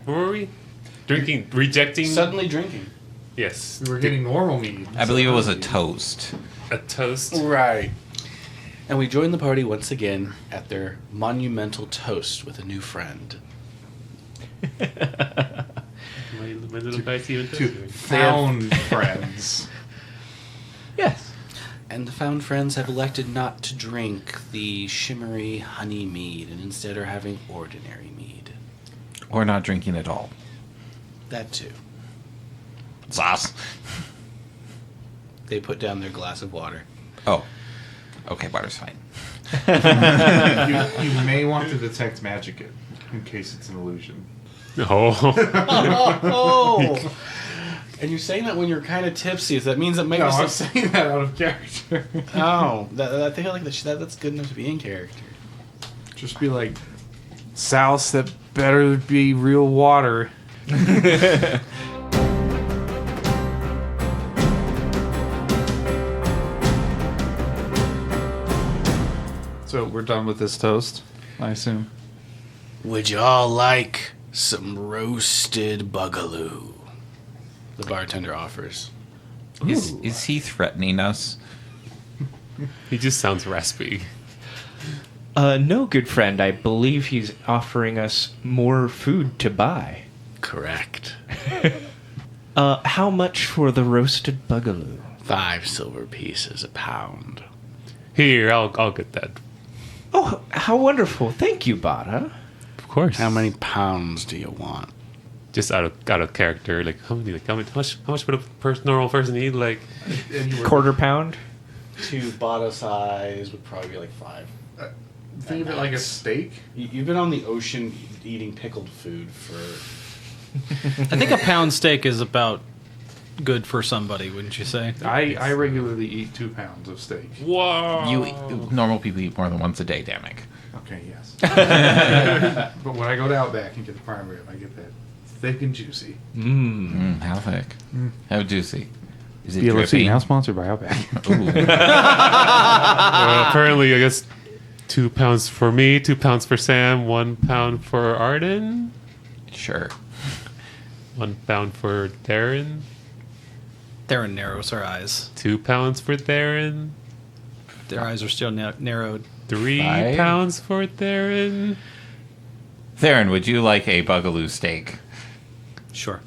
Where were we? Drinking, rejecting. Suddenly drinking. Yes. We were getting normal mead. I believe it was a toast. A toast. Right. And we join the party once again at their monumental toast with a new friend. My little guy even To found friends. Yes. And the found friends have elected not to drink the shimmery honey mead and instead are having ordinary mead. Or not drinking at all. That too. Sauce. They put down their glass of water. Oh. Okay, water's fine. You may want to detect magic it, in case it's an illusion. Oh. Oh! And you're saying that when you're kind of tipsy. That means that maybe... No, I'm saying that out of character. Oh. I think I like that's good enough to be in character. Just be like, Souse, that better be real water. So we're done with this toast, I assume. Would you all like some roasted bugaloo? The bartender offers. Is he threatening us? He just sounds raspy. No, good friend. I believe he's offering us more food to buy. Correct. How much for the roasted bugaloo? 5 silver pieces a pound. Here, I'll get that. Oh, how wonderful. Thank you, Bada. Of course. How many pounds do you want? Just out of character, like how much would a normal person eat? Like Quarter pound? 2 bottle size would probably be like 5. Think of it like a steak. You've been on the ocean eating pickled food for... I think a pound steak is about good for somebody, wouldn't you say? I regularly eat 2 pounds of steak. whoa. Normal people eat more than once a day, Damick. Okay, yes. But when I go to Outback and get the prime rib, I get that thick and juicy. How thick? How juicy? Is it BLFC, dripping? now sponsored by Outback. Ooh. Well, apparently, I guess 2 pounds for me, 2 pounds for Sam, 1 pound for Arden, Sure. 1 pound for Therrin, Therrin narrows her eyes. 2 pounds for Therrin, Their eyes are still narrowed. 3 5? pounds for Therrin. Therrin, would you like a bugaloo steak? Sure.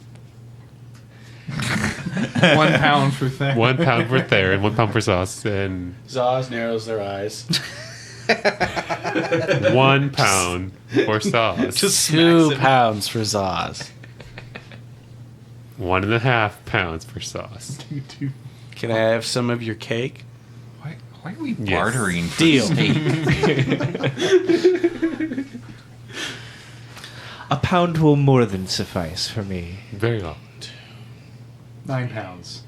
1 pound for thing. 1 pound for Therrin, 1 pound for sauce, and Zaz narrows their eyes. 1 pound for sauce. Just 2 pounds for Zaz. 1.5 pounds for sauce. Can I have some of your cake? Why are we bartering for Deal. steak? A pound will more than suffice for me. Very well. 9 pounds.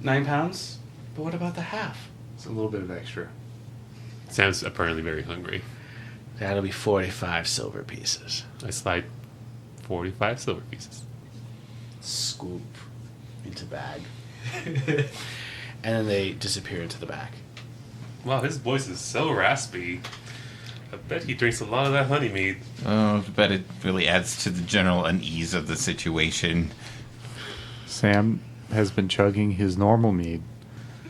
9 pounds? But what about the half? It's a little bit of extra. Sam's apparently very hungry. That'll be 45 silver pieces. I slide 45 silver pieces. Scoop into bag. And then they disappear into the bag. Wow, his voice is so raspy. I bet he drinks a lot of that honey mead. Oh, but it really adds to the general unease of the situation. Sam has been chugging his normal mead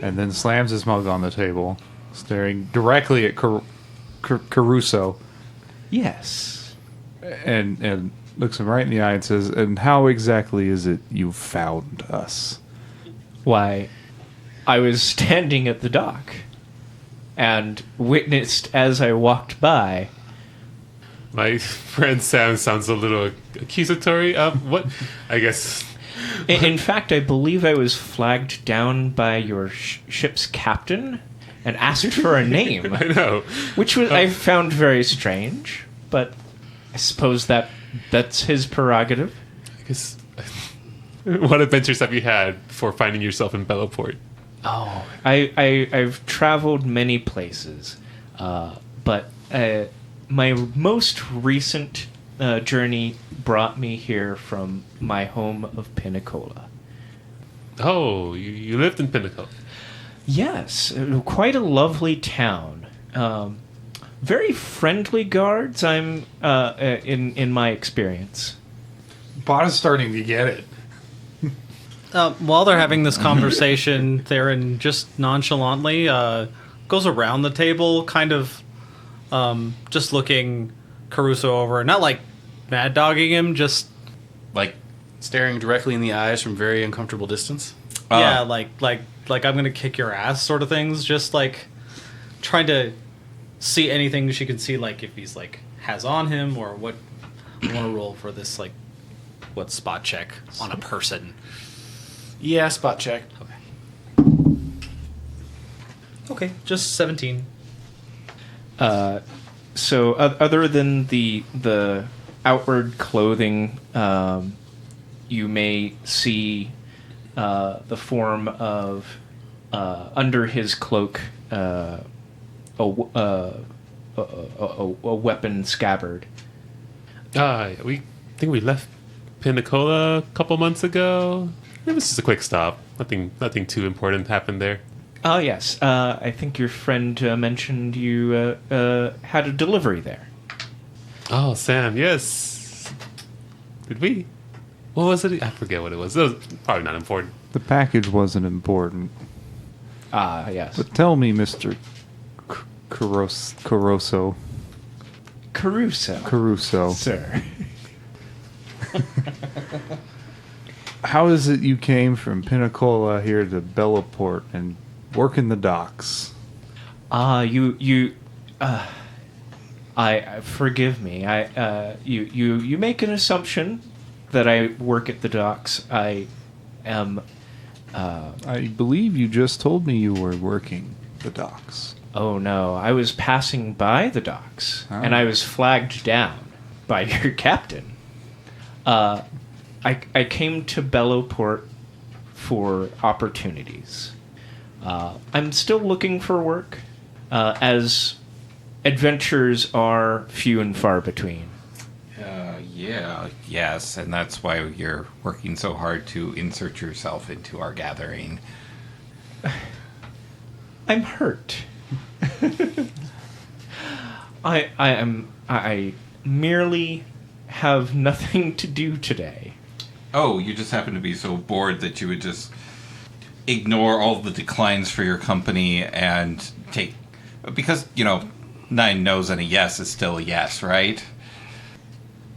and then slams his mug on the table, staring directly at Caruso Yes. and looks him right in the eye and says, "And how exactly is it you found us?" Why, I was standing at the dock and witnessed as I walked by. My friend Sam sounds a little accusatory. What? I guess. In fact, I believe I was flagged down by your ship's captain and asked for a name, I know. which I found very strange, but I suppose that's his prerogative. I guess. What adventures have you had before finding yourself in Bellaport? Oh, I've traveled many places, but my most recent journey brought me here from my home of Pinnacola. Oh, you lived in Pinnacle. Yes, quite a lovely town. Very friendly guards. I'm in my experience. Bot is starting to get it. While they're having this conversation, Therrin just nonchalantly goes around the table, kind of just looking Caruso over. Not like mad dogging him, just Like, Staring directly in the eyes from very uncomfortable distance. yeah, like I'm gonna kick your ass sort of things. Just like trying to see anything she can see, like if he's like has on him or what. I want to roll for this like what spot check on a person. Yeah, spot check. Okay, just 17. So other than the outward clothing, you may see the form of under his cloak a weapon scabbard. We think we left Pinnacola a couple months ago. It was just a quick stop. Nothing too important happened there. Oh yes, I think your friend mentioned you had a delivery there. Oh, Sam, yes. Did we? What was it? I forget what it was. It was probably not important. The package wasn't important. Ah yes, But tell me, Mr. Caruso. Caruso, sir. How is it you came from Pinnacola here to Bellaport and work in the docks? I forgive me. You make an assumption that I work at the docks. I am. I believe you just told me you were working the docks. Oh no, I was passing by the docks Oh. and I was flagged down by your captain. I came to Bellowport for opportunities. I'm still looking for work, as adventures are few and far between. yes, and that's why you're working so hard to insert yourself into our gathering. I'm hurt. I merely have nothing to do today. Oh, you just happen to be so bored that you would just ignore all the declines for your company and take... Because, 9 no's and a yes is still a yes, right?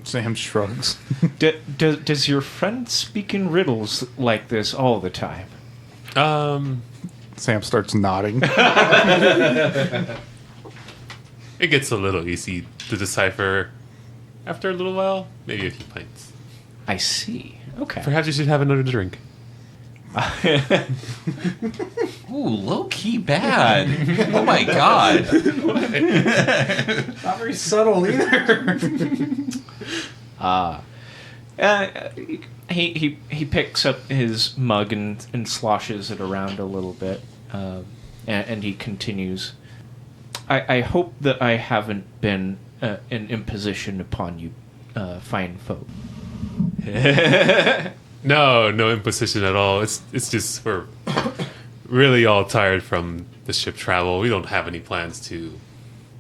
Sam shrugs. Does your friend speak in riddles like this all the time? Sam starts nodding. It gets a little easy to decipher after a little while. Maybe a few pints. I see. Okay. Perhaps you should have another drink. Ooh, low-key bad. Oh my god. Not very subtle either. He picks up his mug and sloshes it around a little bit, and he continues. I hope that I haven't been an imposition upon you, fine folk. No imposition at all. It's just we're really all tired from the ship travel. We don't have any plans to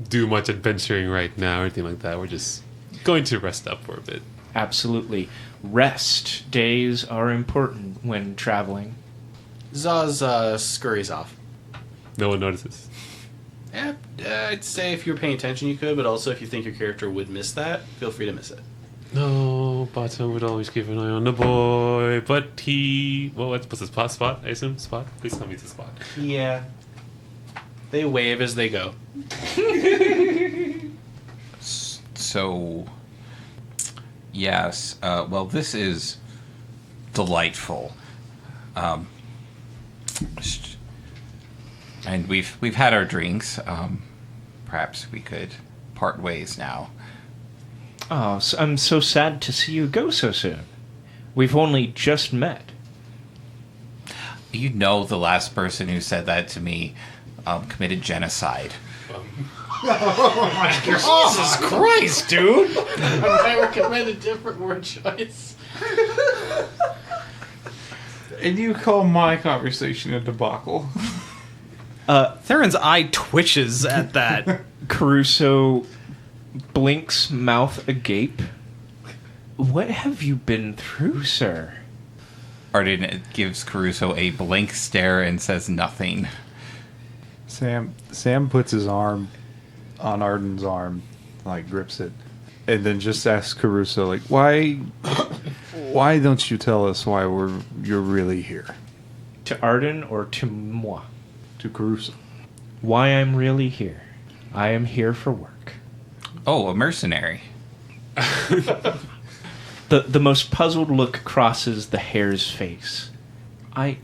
do much adventuring right now or anything like that. We're just going to rest up for a bit. Absolutely. Rest days are important when traveling. Zaz scurries off. No one notices. Yeah, I'd say if you were paying attention you could, but also if you think your character would miss that, feel free to miss it. No, Bottom would always keep an eye on the boy, but he... Well, what's his spot? I assume? Spot? Please tell me it's a spot. Yeah. They wave as they go. So, yes. Well, this is delightful. And we've had our drinks. Perhaps we could part ways now. Oh, I'm so sad to see you go so soon. We've only just met. You know, the last person who said that to me committed genocide. Jesus Christ, dude! I recommend a different word choice. And you call my conversation a debacle. Therrin's eye twitches at that. Caruso blinks, mouth agape. What have you been through, sir? Arden gives Caruso a blank stare and says nothing. Sam puts his arm on Arden's arm, like grips it, and then just asks Caruso, like, why don't you tell us why you're really here? To Arden or to moi? To Caruso. Why I'm really here. I am here for work. Oh, a mercenary. The most puzzled look crosses the hare's face. I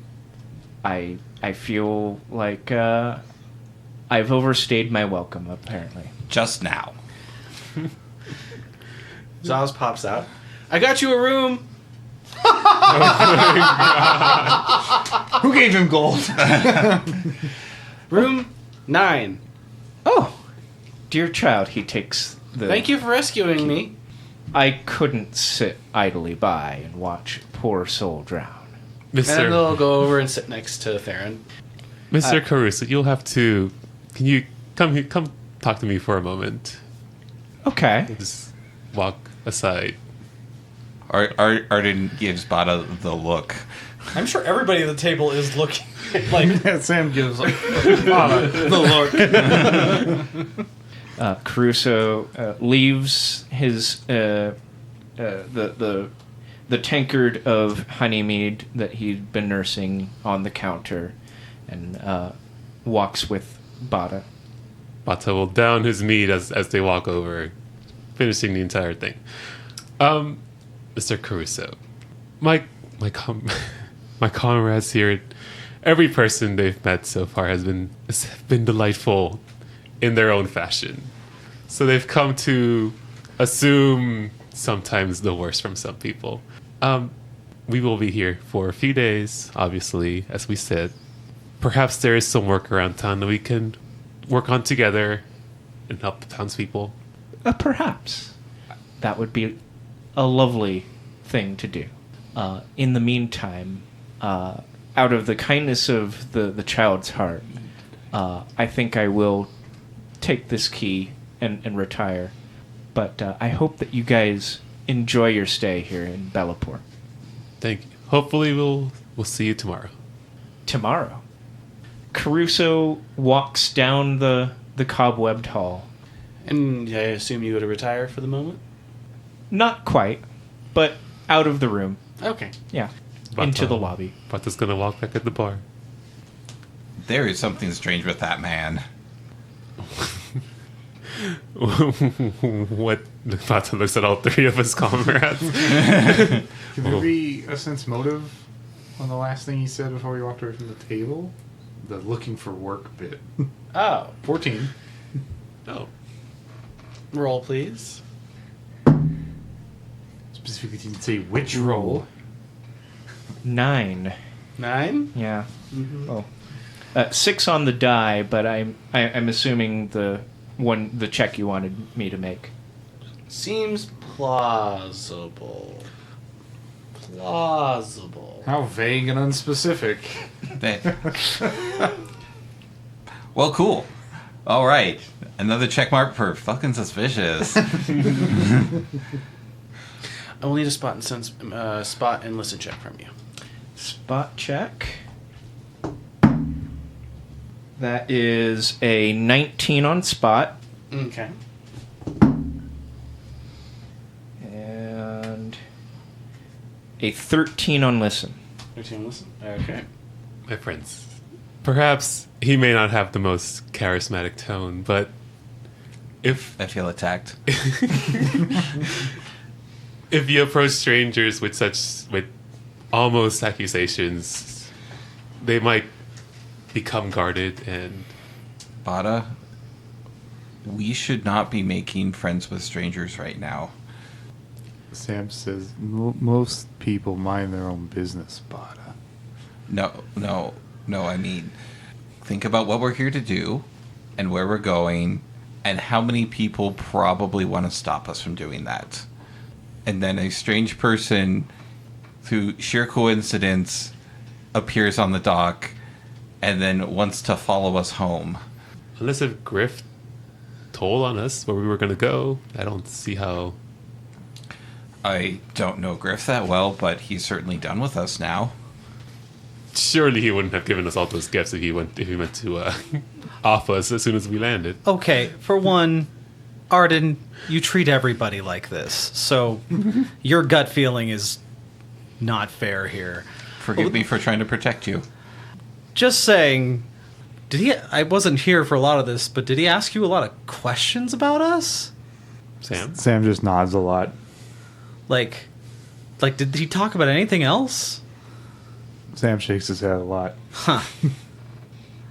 feel like I've overstayed my welcome, apparently. Just now. Zaz pops out. I got you a room. Who gave him gold? Room 9. Oh, dear child, he takes the... Thank you for rescuing me. I couldn't sit idly by and watch a poor soul drown. And Mr. they'll go over and sit next to Therrin. Mr. Caruso, you'll have to. Can you come here? Come talk to me for a moment. Okay. Just walk aside. Arden gives Bada the look. I'm sure everybody at the table is looking like Sam gives the look. Caruso leaves his the tankard of honey mead that he'd been nursing on the counter, and walks with Bada. Bata will down his mead as they walk over, finishing the entire thing. Mr. Caruso, my comrades here, every person they've met so far has been delightful in their own fashion. So they've come to assume sometimes the worst from some people. We will be here for a few days, obviously, as we said. Perhaps there is some work around town that we can work on together and help the townspeople. Perhaps. That would be a lovely thing to do. In the meantime, out of the kindness of the child's heart, I think I will take this key and retire. But I hope that you guys enjoy your stay here in Bellaport. Thank you. Hopefully we'll see you tomorrow. Tomorrow. Caruso walks down the cobwebbed hall. And I assume you go to retire for the moment? Not quite, but out of the room. Okay. Yeah. Bata- Into the lobby. Bata's gonna walk back at the bar. There is something strange with that man. What? Bata looks at all three of his comrades. Can there be a sense motive on the last thing he said before he walked away from the table? The looking for work bit. Oh. 14. Oh. Roll, please. Specifically, didn't say which roll. 9. 9? Yeah. Oh. 6 on the die, but I'm assuming the check you wanted me to make. Seems plausible. Plausible. How vague and unspecific. Well, cool. All right. Another check mark for fucking suspicious. I will need a spot and listen check from you. Spot check. That is a 19 on spot. Okay. And a 13 on listen. 13 listen. Okay. My friends, perhaps he may not have the most charismatic tone, but if I feel attacked. if you approach strangers with almost accusations, they might become guarded and... Bada, we should not be making friends with strangers right now. Sam says, most people mind their own business, Bada. No, I mean, think about what we're here to do and where we're going and how many people probably want to stop us from doing that. And then a strange person, through sheer coincidence, appears on the dock and then wants to follow us home. Unless if Griff told on us where we were going to go, I don't see how... I don't know Griff that well, but he's certainly done with us now. Surely he wouldn't have given us all those gifts if he went to off us as soon as we landed. Okay, for one, Arden, you treat everybody like this, so your gut feeling is not fair here. Forgive me for trying to protect you. Just saying, I wasn't here for a lot of this, but did he ask you a lot of questions about us? Sam? Sam just nods a lot. Like, did he talk about anything else? Sam shakes his head a lot. Huh.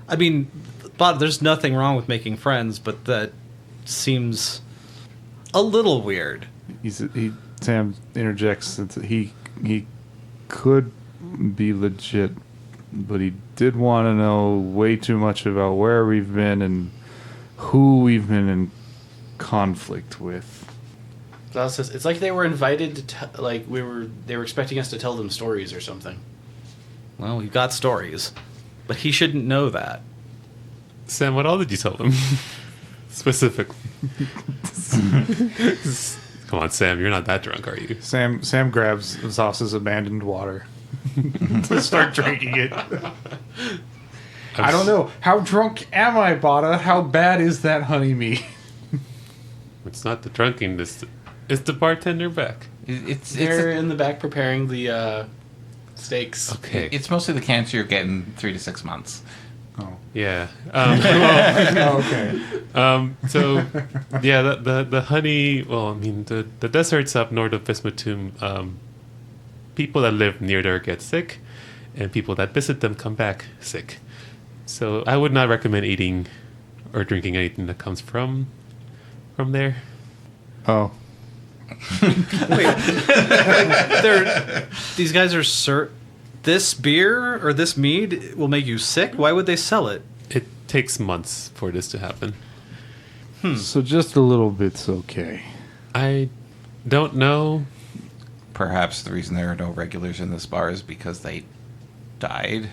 I mean, but there's nothing wrong with making friends, but that seems a little weird. Sam interjects that he could be legit, but he did want to know way too much about where we've been and who we've been in conflict with. It's like they were invited to they were expecting us to tell them stories or something. Well, we've got stories, but he shouldn't know that. Sam, what all did you tell them? Specifically. Come on, Sam, you're not that drunk, are you? Sam grabs Zos's abandoned water to start drinking it. I don't know. How drunk am I, Bada? How bad is that honey meat? It's not the drunkenness. It's the bartender back. They're in the back preparing the steaks. Okay. It's mostly the cancer you're getting 3 to 6 months. Oh. Yeah. Okay. So, yeah, the honey, well, I mean, the deserts up north of Bismutum, people that live near there get sick, and people that visit them come back sick. So I would not recommend eating or drinking anything that comes from there. Oh. These guys are this beer or this mead will make you sick? Why would they sell it? It takes months for this to happen. So just a little bit's okay. I don't know. Perhaps the reason there are no regulars in this bar is because they died.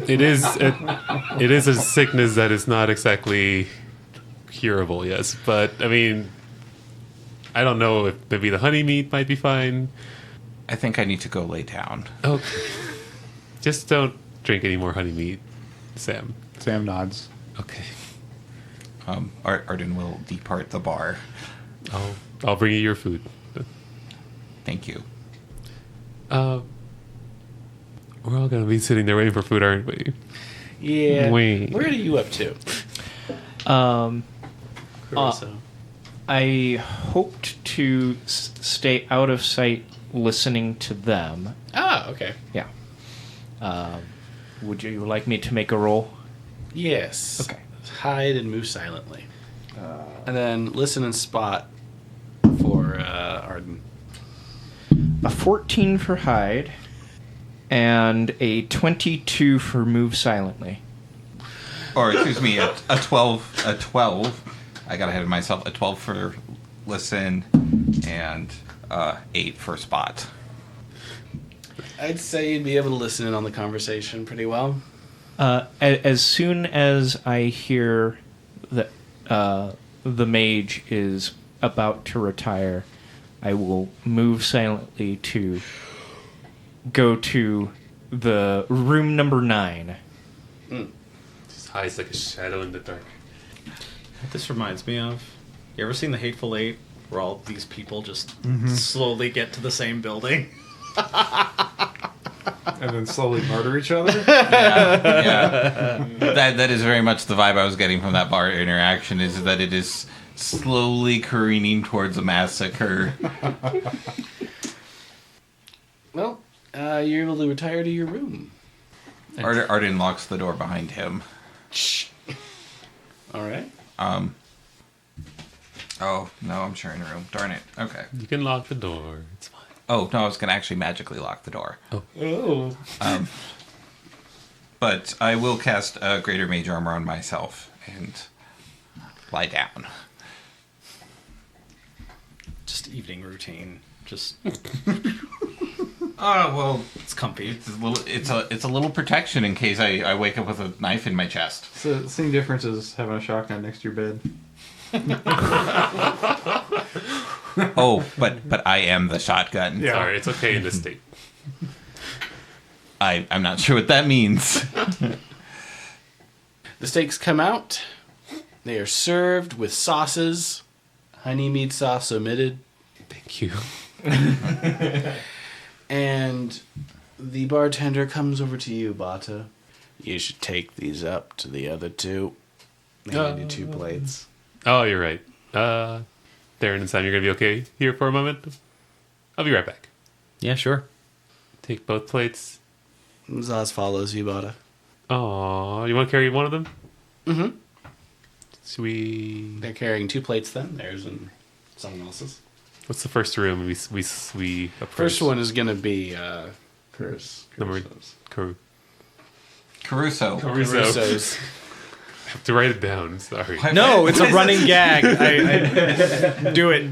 It is a sickness that is not exactly curable, yes. But, I mean, I don't know if maybe the honey meat might be fine. I think I need to go lay down. Okay. Just don't drink any more honey meat, Sam. Sam nods. Okay. Arden will depart the bar. I'll bring you your food. Thank you. We're all gonna be sitting there waiting for food, aren't we? Yeah. Wait. What are you up to? Caruso. I hoped to stay out of sight listening to them. Ah, okay. Yeah. Would you like me to make a roll? Yes. Okay. Hide and move silently. And then listen and spot for Arden. A 14 for hide and a 22 for move silently. Or, excuse me, a 12. I got ahead of myself. A 12 for listen and 8 for spot. I'd say you'd be able to listen in on the conversation pretty well. As soon as I hear that the mage is about to retire, I will move silently to go to the room number 9. Just hides like a shadow in the dark. This reminds me of, you ever seen The Hateful Eight, where all these people just slowly get to the same building? And then slowly murder each other? Yeah. That is very much the vibe I was getting from that bar interaction, is that it is slowly careening towards a massacre. Well, you're able to retire to your room. Arden locks the door behind him. Shh. All right. Oh, no, I'm sharing a room. Darn it. Okay. You can lock the door. It's fine. Oh, no, I was going to actually magically lock the door. Oh. But I will cast a Greater Mage Armor on myself and lie down. Just evening routine. Just, Oh, well, it's comfy. it's a little protection in case I wake up with a knife in my chest. So the same difference as having a shotgun next to your bed. Oh, but I am the shotgun. Yeah. Sorry, it's okay in this state. I'm not sure what that means. The steaks come out. They are served with sauces, honey meat sauce omitted, Thank you. and the bartender comes over to you, Bata. You should take these up to the other two. They hand you 2 plates. Oh, you're right. Therrin and Sam, you're gonna be okay here for a moment? I'll be right back. Yeah, sure. Take both plates. Zaz follows you, Bata. Oh, you want to carry one of them? Mm-hmm. Should They're carrying 2 plates then. Theirs and someone else's. What's the first room we approach? First one is going to be Number Caruso. Caruso's. I have to write it down. Sorry. No, it's a running gag. I do it.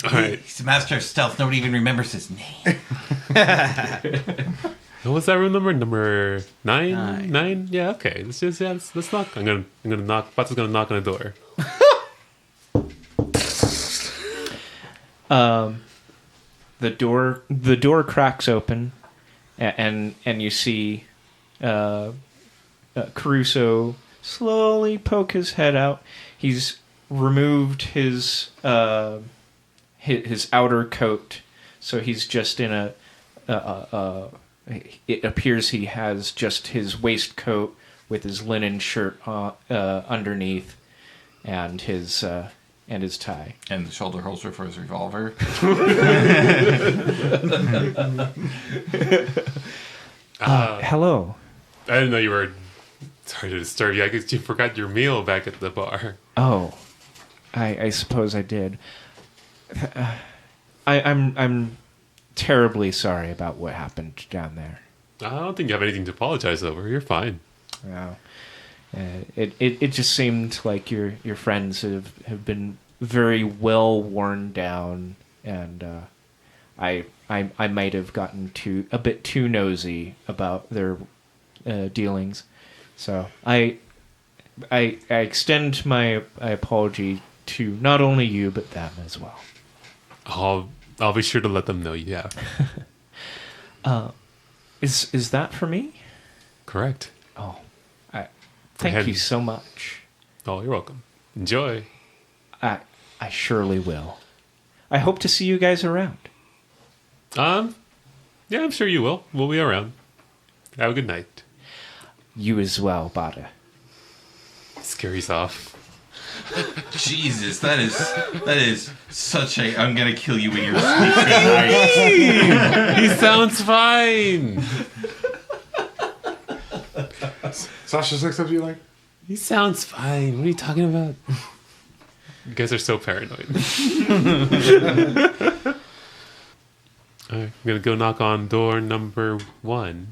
All right. He's the master of stealth. Nobody even remembers his name. What was that room number? Number 9? 9. 9? Yeah. Okay. Let's knock. I'm gonna knock. Bata's gonna knock on the door. The door cracks open, and you see Caruso slowly poke his head out. He's removed his outer coat, so he's just in a. It appears he has just his waistcoat with his linen shirt underneath, and his tie. And the shoulder holster for his revolver. Hello. I didn't know you were. Sorry to disturb you. I guess you forgot your meal back at the bar. Oh, I suppose I did. I'm terribly sorry about what happened down there. I don't think you have anything to apologize over. You're fine. Wow. It just seemed like your friends have been very well worn down, and I might have gotten a bit too nosy about their dealings. So I extend my apology to not only you but them as well. I'll be sure to let them know you have. Is that for me? Correct. Oh, thank you so much. Oh, you're welcome. Enjoy. I surely will. I hope to see you guys around. Yeah, I'm sure you will. We'll be around. Have a good night. You as well, Bada. Scary's off. Jesus, that is such a I'm gonna kill you when you're sleeping. He sounds fine. Sasha looks up to you like, He sounds fine. What are you talking about? You guys are so paranoid. Alright, I'm gonna go knock on door number 1.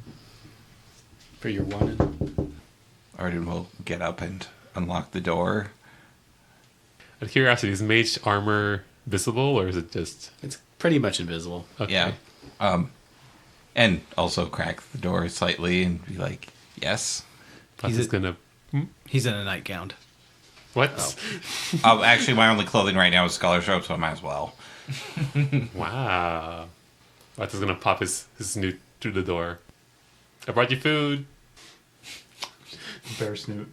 For your one. Arden will get up and unlock the door. Out of curiosity, is mage armor visible, or is it just It's pretty much invisible. okay? Yeah. And also crack the door slightly and be like, yes. He's just gonna. He's in a nightgown. What? Actually, my only clothing right now is scholar's robe, so I might as well. Wow. Watts is gonna pop his snoot through the door. I brought you food. bear snoot.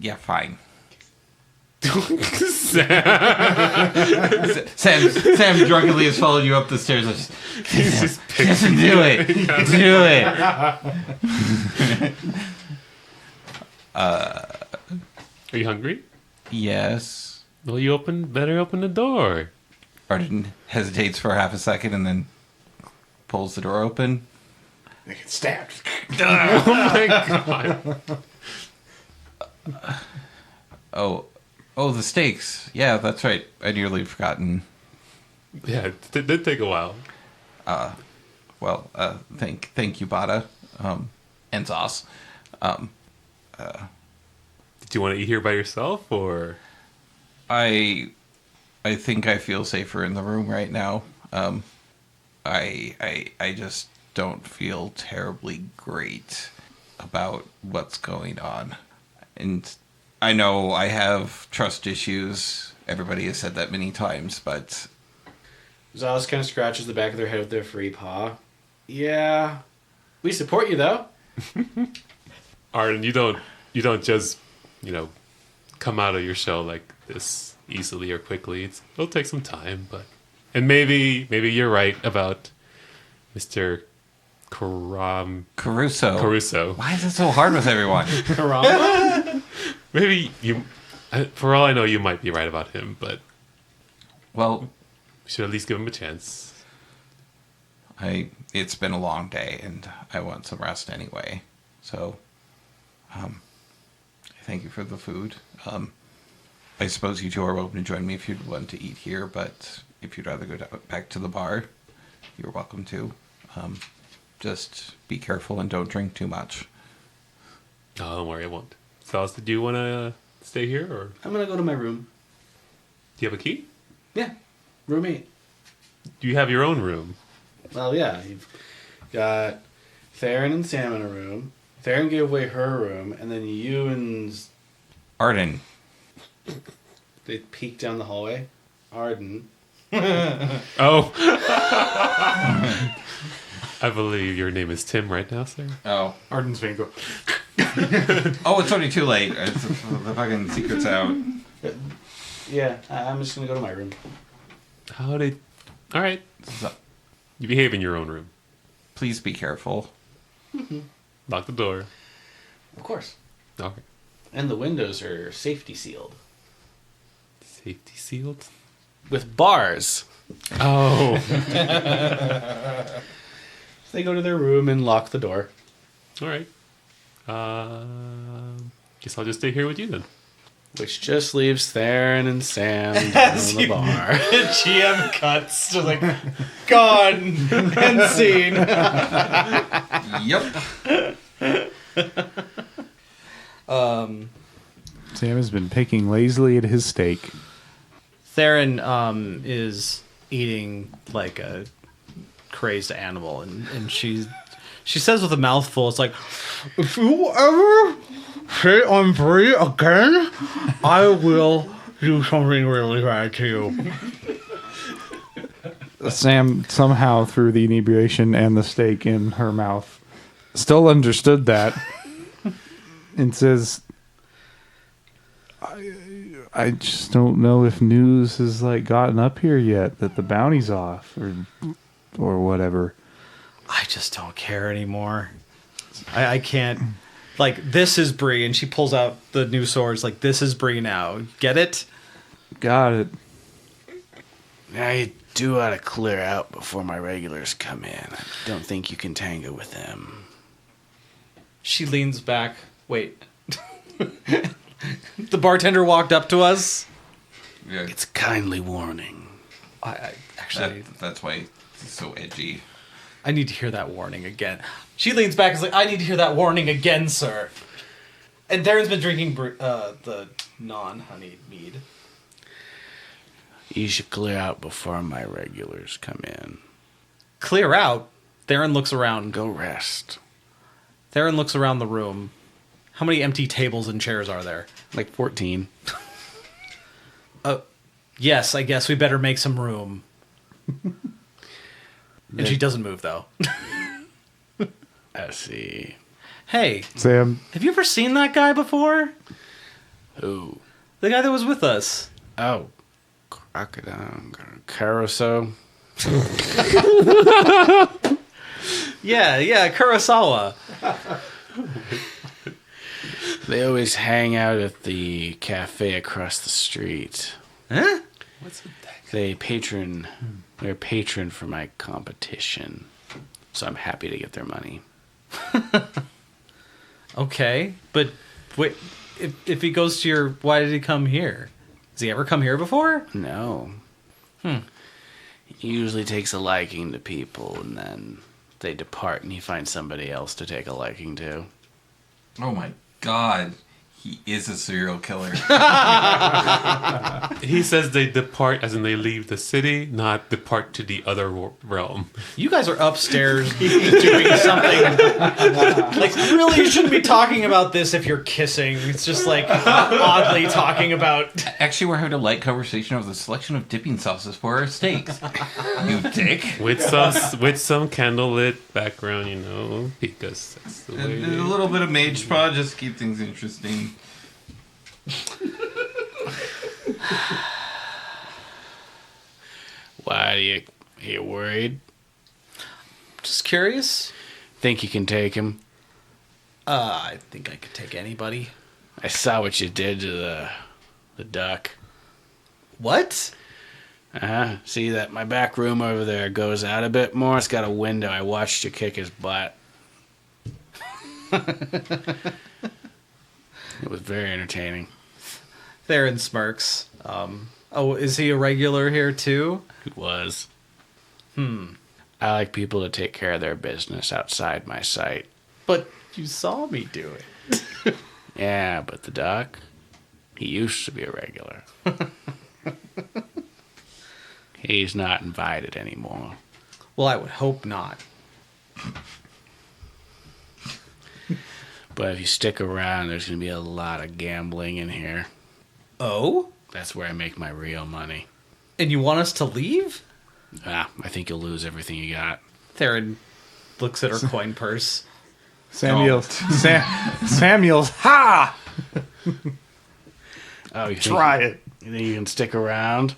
Yeah, fine. Sam. Sam drunkenly has followed you up the stairs. He's just Do it. Do it. Are you hungry? Yes. Well, you better open the door. Arden hesitates for half a second and then pulls the door open. They get stabbed. Oh my god. Oh, the steaks. Yeah, that's right. I nearly forgotten. Yeah, it did take a while. Well, thank you, Bada, and Zos. Did you want to eat here by yourself, or? I think I feel safer in the room right now. I just don't feel terribly great about what's going on. And I know I have trust issues, everybody has said that many times, but Zalis kind of scratches the back of their head with their free paw. Yeah. We support you, though. Arden, you don't just, come out of your shell like this easily or quickly. It'll take some time, and maybe you're right about Mr. Caruso. Why is it so hard with everyone? Maybe for all I know, you might be right about him, but Well, we should at least give him a chance. it's been a long day, and I want some rest anyway. So, thank you for the food. I suppose you two are welcome to join me if you'd want to eat here, but if you'd rather go back to the bar, you're welcome to. Just be careful and don't drink too much. No, don't worry, I won't. Salas, did you want to stay here, or I'm going to go to my room. do you have a key? Yeah. Room 8. Do you have your own room? Well, yeah. You've got Therrin and Sam in a room. Therrin gave away her room, and then you and... Arden. They peek down the hallway. Arden. Oh. I believe your name is Tim right now, sir. Oh. Arden's vein go. Oh, it's already too late. The fucking secret's out. Yeah, I'm just going to go to my room. All right. So, You behave in your own room. please be careful. Lock the door. Of course. Okay. And the windows are safety sealed. Safety sealed? With bars. Oh. They go to their room and lock the door. All right. Guess I'll just stay here with you then. Which just leaves Therrin and Sam down in the bar. GM cuts to like gone and scene. Yep. Sam has been picking lazily at his steak. Therrin is eating like a crazed animal, and she says with a mouthful, it's like, if you ever say I'm free again, I will do something really bad to you. Sam somehow, through the inebriation and the steak in her mouth, still understood that and says, I just don't know if news has gotten up here yet that the bounty's off or whatever. I just don't care anymore. I can't. This is Bree, and she pulls out the new swords. This is Bree now. Get it? Got it. I do ought to clear out before my regulars come in. I don't think you can tango with them. She leans back. Wait. The bartender walked up to us. Yeah. It's kindly warning. I actually, That's why he's so edgy. I need to hear that warning again. She leans back and is like, I need to hear that warning again, sir. And Darren's been drinking the non-honeyed mead. You should clear out before my regulars come in. Clear out? Therrin looks around. Go rest. Therrin looks around the room. How many empty tables and chairs are there? 14. Yes, I guess we better make some room. And she doesn't move, though. I see. Hey, Sam, have you ever seen that guy before? Who? The guy that was with us. Oh. Crocodile. Caruso. Yeah, Kurosawa. They always hang out at the cafe across the street. Huh? What's with that? They're a patron for my competition. So I'm happy to get their money. Okay, but wait, if he goes to your, why did he come here? Has he ever come here before? No. He usually takes a liking to people and then they depart and he finds somebody else to take a liking to. Oh my god. He is a serial killer. He says they depart, as in they leave the city, not depart to the other realm. You guys are upstairs doing something. Like, really, you shouldn't be talking about this if you're kissing. It's just like oddly talking about. Actually, we're having a light conversation over the selection of dipping sauces for our steaks. You dick. With some candlelit background, you know, because that's the way. And a little bit of mage spa just keep things interesting. Why are you worried? Just curious. Think you can take him? I think I could take anybody. I saw what you did to the duck. What? See that my back room over there goes out a bit more? It's got a window. I watched you kick his butt. It was very entertaining. Therrin smirks. Oh, is he a regular here too? It was. I like people to take care of their business outside my sight. But you saw me do it. Yeah, but the duck, he used to be a regular. He's not invited anymore. Well, I would hope not. But if you stick around, there's going to be a lot of gambling in here. Oh? That's where I make my real money. And you want us to leave? I think you'll lose everything you got. Therrin looks at her coin purse. Samuel's ha! Oh, you Try it. You think you can stick around?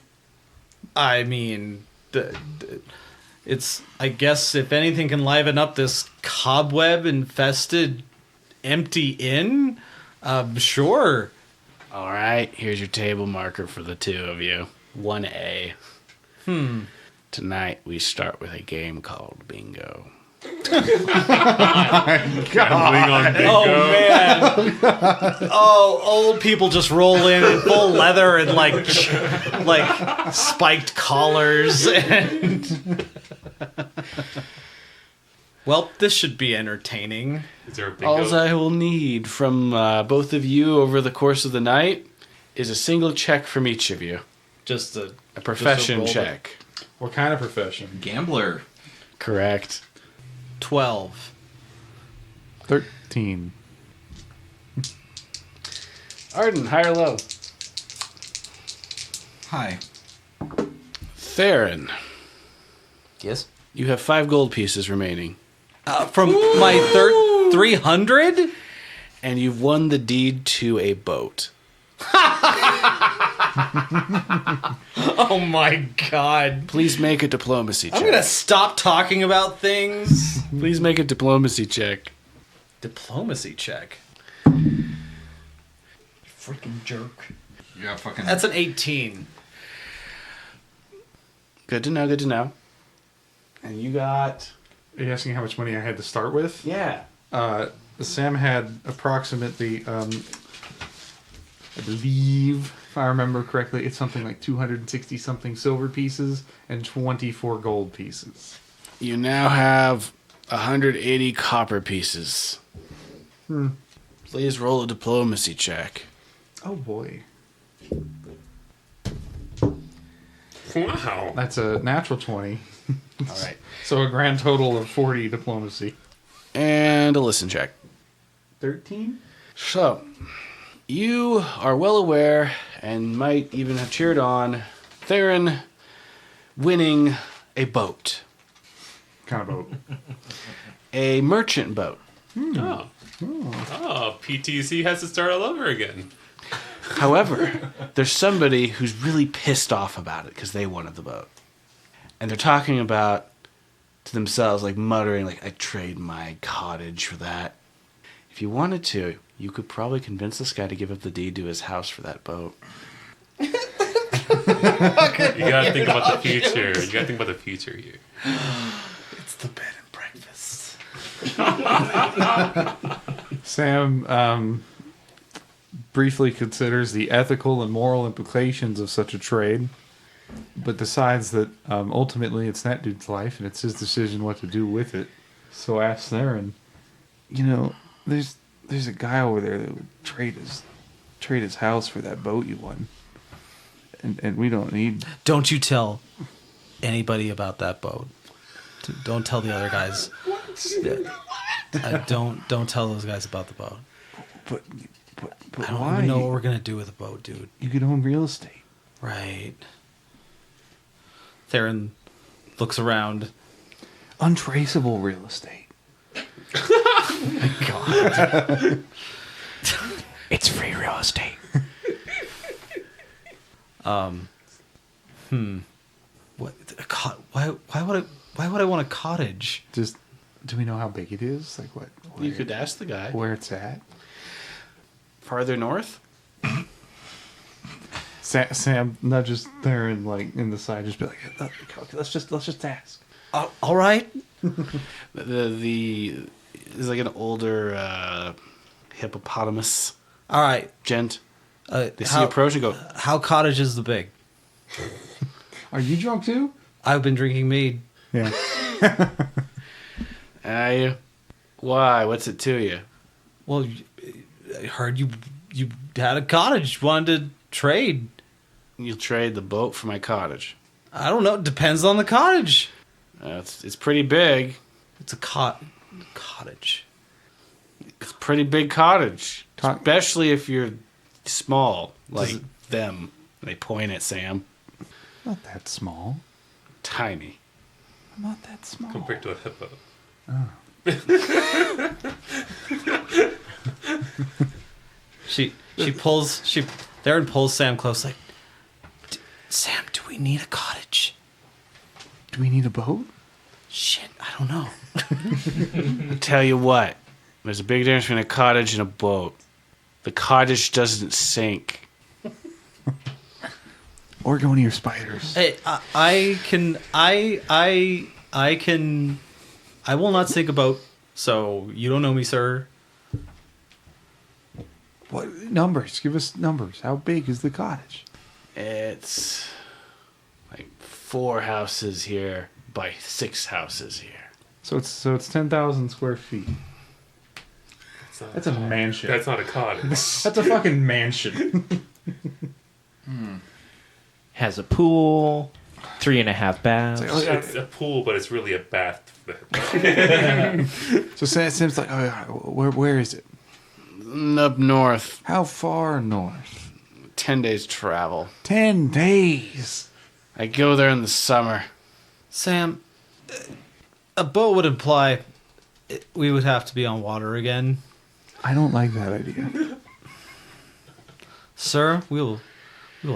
I mean, it's, I guess, if anything can liven up this cobweb-infested, empty inn, sure. All right, here's your table marker for the two of you. 1A. Tonight, we start with a game called Bingo. Gambling on bingo. Oh, man. Oh, old people just roll in full leather and, like spiked collars. And well, this should be entertaining. Is there a bingo? All I will need from both of you over the course of the night is a single check from each of you. Just a Profession roll check. What kind of profession? Gambler. Correct. 12. 13. Arden, high or low? Hi. Therrin, Yes. you have 5 gold pieces remaining. From my 300? And you've won the deed to a boat. Oh my god. Please make a diplomacy check. I'm gonna stop talking about things. Please make a diplomacy check. Diplomacy check. Freaking jerk. Yeah, fucking. That's an 18. Good to know, good to know. And you got... Are you asking how much money I had to start with? Yeah. Sam had approximately, I believe, if I remember correctly, it's something like 260 something silver pieces and 24 gold pieces. You now have 180 copper pieces. Please roll a diplomacy check. Oh boy. Wow. That's a natural 20. All right. So a grand total of 40 diplomacy. And a listen check. 13? So, you are well aware and might even have cheered on Therrin winning a boat. Kind of boat. A merchant boat. Oh. Oh, PTC has to start all over again. However, there's somebody who's really pissed off about it because they wanted the boat. And they're talking about to themselves, like muttering, like, I'd trade my cottage for that. If you wanted to, you could probably convince this guy to give up the deed to his house for that boat. You gotta think about the future. You gotta think about the future here. It's the bed and breakfast. Sam briefly considers the ethical and moral implications of such a trade, but decides that ultimately it's that dude's life and it's his decision what to do with it. So asks Therrin, you know, there's a guy over there that would trade his trade his house for that boat you won. And we don't need... Don't you tell anybody about that boat. Don't tell the other guys. Don't tell those guys about the boat. But I don't why? even know what we're going to do with the boat, dude. You could own real estate. Right. Therrin looks around. Untraceable real estate. God. It's free real estate. What? Why would I want a cottage? Just, do we know how big it is? Like what? You could ask the guy. Where it's at? Farther north? Sam nudges there and like in the side, just be like, let's just ask. All right. The is like an older hippopotamus All right. gent. They see How- approach and go, How cottage is the big? Are you drunk too? I've been drinking mead. Yeah. why? What's it to you? Well, I heard you had a cottage. Wanted to trade. You'll trade the boat for my cottage. I don't know. Depends on the cottage. It's pretty big. It's a cottage. It's a pretty big cottage. Talk- Especially if you're small, like them. They point at Sam. Not that small. Tiny. I'm not that small. Compared to a hippo. Therrin pulls Sam close, like, Sam, do we need a cottage? Do we need a boat? Shit, I don't know. I'll tell you what. There's a big difference between a cottage and a boat. The cottage doesn't sink. Or go near spiders. Hey, I will not sink a boat. So you don't know me, sir. What numbers? Give us numbers. How big is the cottage? It's like 4 houses here by 6 houses here. So it's 10,000 square feet. That's a mansion. That's not a cottage. That's a fucking mansion. Has a pool, 3.5 baths. It's a pool, but it's really a bath. So Sam's like, oh, yeah, where is it? Up north, How far north? 10 days travel. 10 days. I go there in the summer. Sam, a boat would imply we would have to be on water again. I don't like that idea. Sir, we will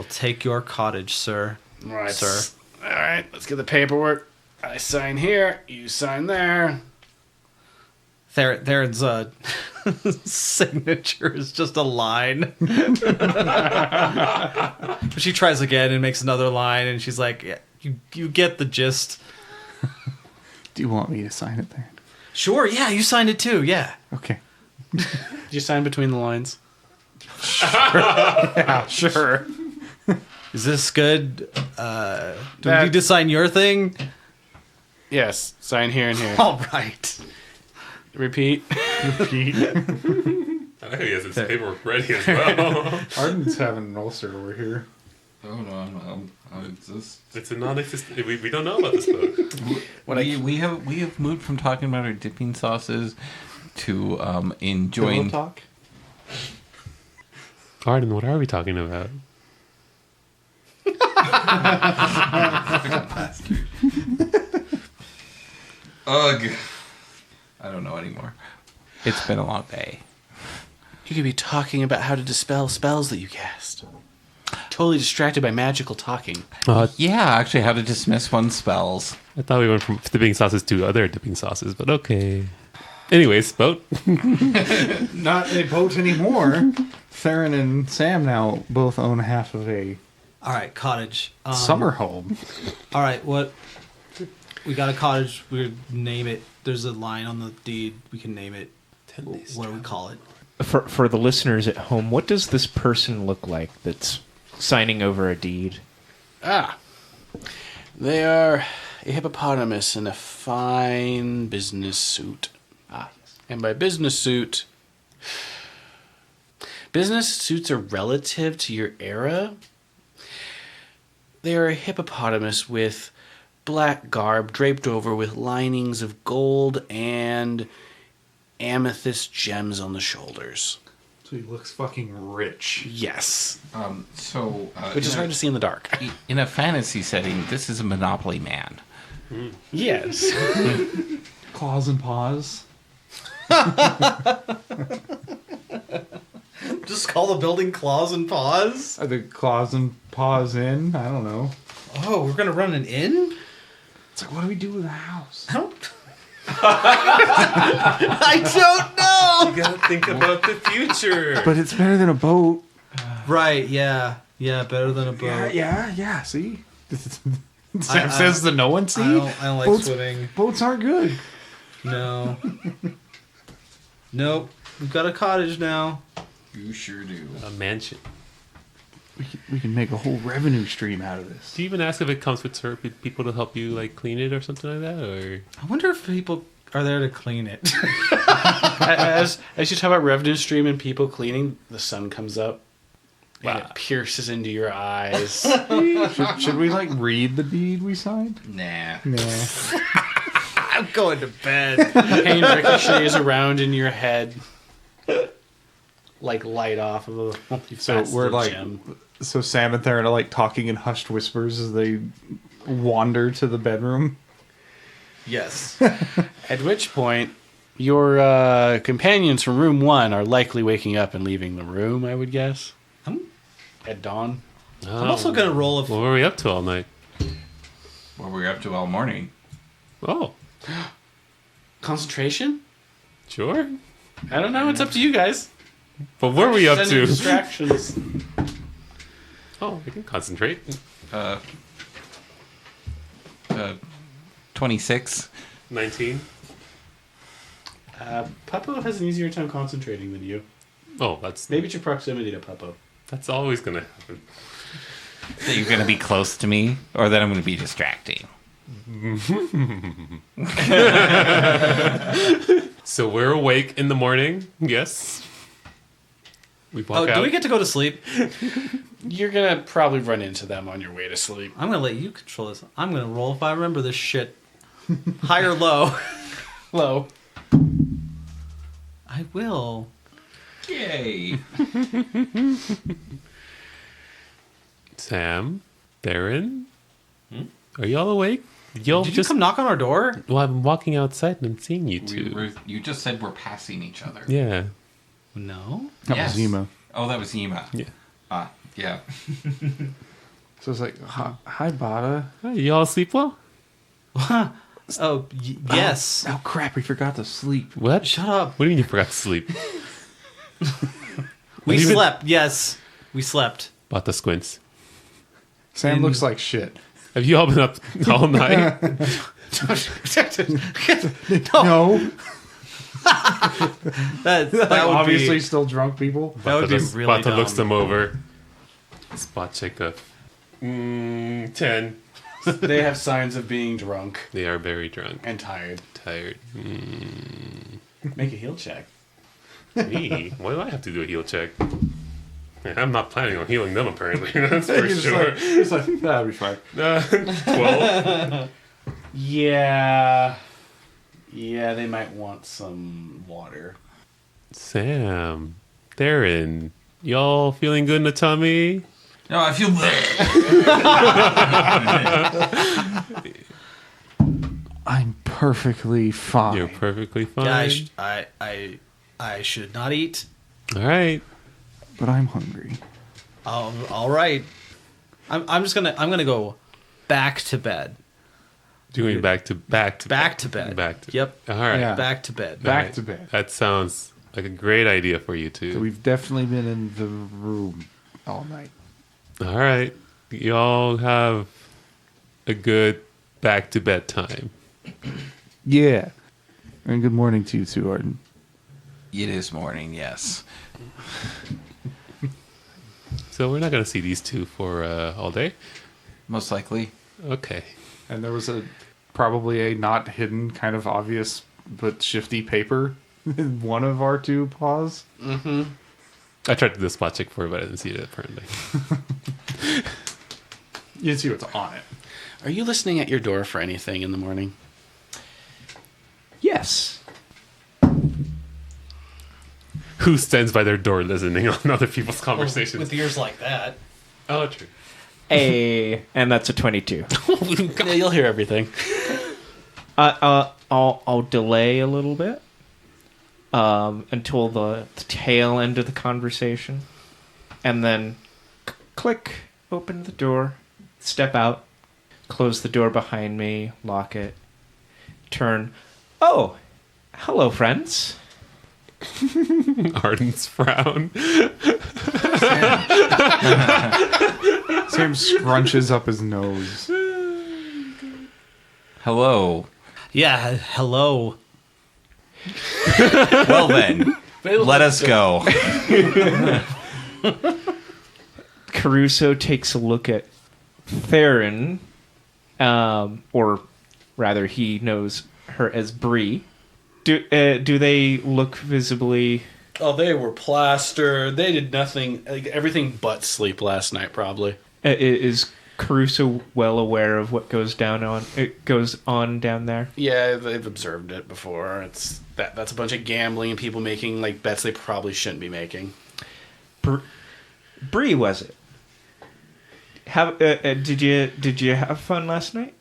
take your cottage, sir. Right, Sir. All right, let's get the paperwork. I sign here, you sign there. Therrin's signature is just a line. But she tries again and makes another line, and she's like, yeah, you get the gist. Do you want me to sign it there? Sure, yeah, you signed it too, yeah. Okay. Did you sign between the lines? Yeah, sure. Is this good? Do we need to sign your thing? Yes, sign here and here. All right. Repeat. Repeat. I know he has his paperwork ready as well. Arden's having an ulcer over here. Oh no, I'm just. It's a non-existent. We don't know about this book. We have moved from talking about our dipping sauces to enjoying. Pillow talk? Arden, what are we talking about? Ugh. I don't know anymore. It's been a long day. You could be talking about how to dispel spells that you cast. Totally distracted by magical talking. Yeah, actually, how to dismiss one's spells. I thought we went from dipping sauces to other dipping sauces, but okay. Anyways, boat. Not a boat anymore. Therrin and Sam now both own half of a All right, cottage. summer home. All right, what? We got a cottage. We name it. There's a line on the deed. We can name it. What do we call it? For the listeners at home, what does this person look like that's signing over a deed? They are a hippopotamus in a fine business suit. Ah, yes. And by business suit, Business suits are relative to your era. They are a hippopotamus with black garb draped over with linings of gold and amethyst gems on the shoulders. So he looks fucking rich. Yes. Which is hard to see in the dark. In a fantasy setting, this is a Monopoly man. Yes. Claws and paws. Just call the building Claws and Paws? Are the claws and paws in? I don't know. Oh, we're going to run an inn? It's like, what do we do with a house? I don't... I don't know! You gotta think about the future. But it's better than a boat. Right, yeah. Yeah, better than a boat. Yeah, see? Sam says the no one, see? I don't like swimming. Boats aren't good. No. Nope. We've got a cottage now. You sure do. A mansion. We can make a whole revenue stream out of this. Do you even ask if it comes with people to help you like clean it or something like that, or? I wonder if people are there to clean it. as you talk about revenue stream and people cleaning, the sun comes up. And Wow. it pierces into your eyes. Should we like read the deed we signed? Nah. No. I'm going to bed. Pain ricochets around in your head. Like light off of a So we're like, gem. so Sam and Therrin are like talking in hushed whispers as they wander to the bedroom. Yes. At which point, your companions from room 1 are likely waking up and leaving the room, I would guess. At dawn. I'm also going to roll What were we up to all night? What were we up to all morning? Oh, Concentration? sure. I don't know. It's up to you guys. But what were we up Send to? distractions. Oh, I can concentrate. 26. 19. Puppo has an easier time concentrating than you. Oh, that's Maybe it's your proximity to Puppo. that's always gonna happen. That you're going to be close to me, or that I'm going to be distracting. So we're awake in the morning. Yes. We walk out. do we get to go to sleep? You're gonna probably run into them on your way to sleep. I'm going to let you control this. I'm going to roll if I remember this shit. High or low? Low. I will. Yay! Sam, Therrin, are y'all awake? Y'all Did you come knock on our door? Well, I'm walking outside and I'm seeing you two. You just said we're passing each other. Yeah. No. That Yes. was Yima. Oh, that was Yima. Yeah. Yeah. So it's like, hi, Bada. Hey, y'all sleep well? Oh, yes. Oh, crap, we forgot to sleep. What? Shut up. What do you mean you forgot to sleep? We Even- slept. Yes. We slept. Bought the squints. Sam looks like shit. Have you all been up all night? No. That Like, would obviously be, still drunk people. that would be Bata really Bata looks dumb. them over. Spot check up. 10. They have signs of being drunk They are very drunk. and tired. Tired. Make a heal check. Me? Why do I have to do a heal check? I'm not planning on healing them, apparently. That's for sure. It's like, that'll be fine. 12. Yeah. Yeah, they might want some water. Sam, Therrin, y'all feeling good in the tummy? No, I feel. I'm perfectly fine. You're perfectly fine. Yeah, I should not eat. All right. But I'm hungry. All right. I'm gonna go back to bed. Doing back to Back to bed. Back to. Yep. All right. Yeah. Back to bed. Back Right. to bed. That sounds like a great idea for you So two. we've definitely been in the room all night. All right. Y'all have a good back to bed time. Yeah. And good morning to you too, Arden. It is morning, yes. So we're not going to see these two for all day. Most likely. Okay. And there was probably a not hidden, kind of obvious but shifty paper in one of our two paws. I tried to do a spot check for it, but I didn't see it apparently. You didn't see what's on it. Are you listening at your door for anything in the morning? Yes. Who stands by their door listening on other people's conversations? With ears like that. Oh, true. And that's a 22. Yeah, you'll hear everything. I'll delay a little bit until the tail end of the conversation, and then click, open the door, step out, close the door behind me, lock it, turn. Oh, hello, friends. Arden's frown. Sam scrunches up his nose. Hello. Yeah, hello. Well then, let us go. Caruso takes a look at Therrin, or rather, he knows her as Bree. Do they look visibly? Oh, they were plastered. They did nothing, like, everything but sleep last night, probably. Is Caruso well aware of what goes on down there? Yeah, they've observed it before. That's a bunch of gambling and people making like bets they probably shouldn't be making. Bree, was it? Did you have fun last night?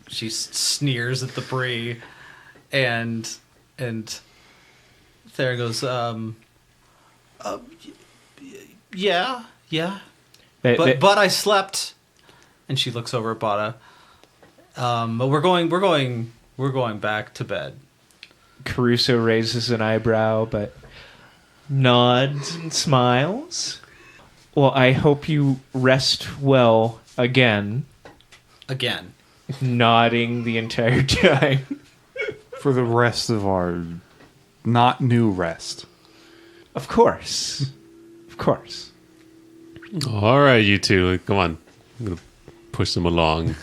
She sneers at the Bree, and Therrin goes, yeah. But I slept. And she looks over at Bada. But we're going back to bed. Caruso raises an eyebrow, but nods and smiles. Well, I hope you rest well again. Again. Nodding the entire time. For the rest of our not new rest. Of course. Of course. All right, you two, come on. I'm gonna push them along.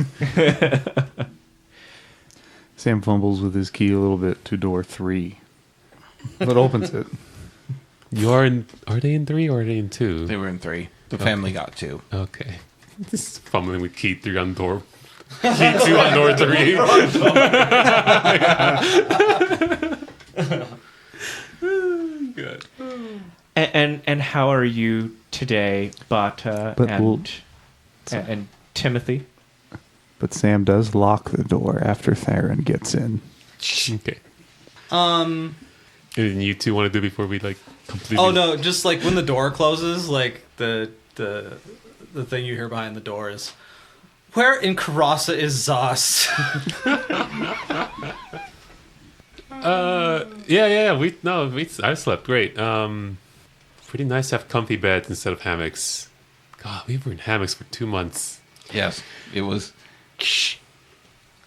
Sam fumbles with his key a little bit to door 3, but opens it. Are they in 3 or are they in 2? They were in 3. The family got 2. Okay. Just fumbling with key 3 on door. Key 2 on door 3. Good. And how are you today, Bata and Timothy? But Sam does lock the door after Therrin gets in. Okay. Anything you two want to do before we completely? Oh no! Just like when the door closes, like the thing you hear behind the door is, "Where in Coeurasa is Zos?" Yeah. I slept great. Pretty nice to have comfy beds instead of hammocks. God, we were in hammocks for 2 months. Yes, it was.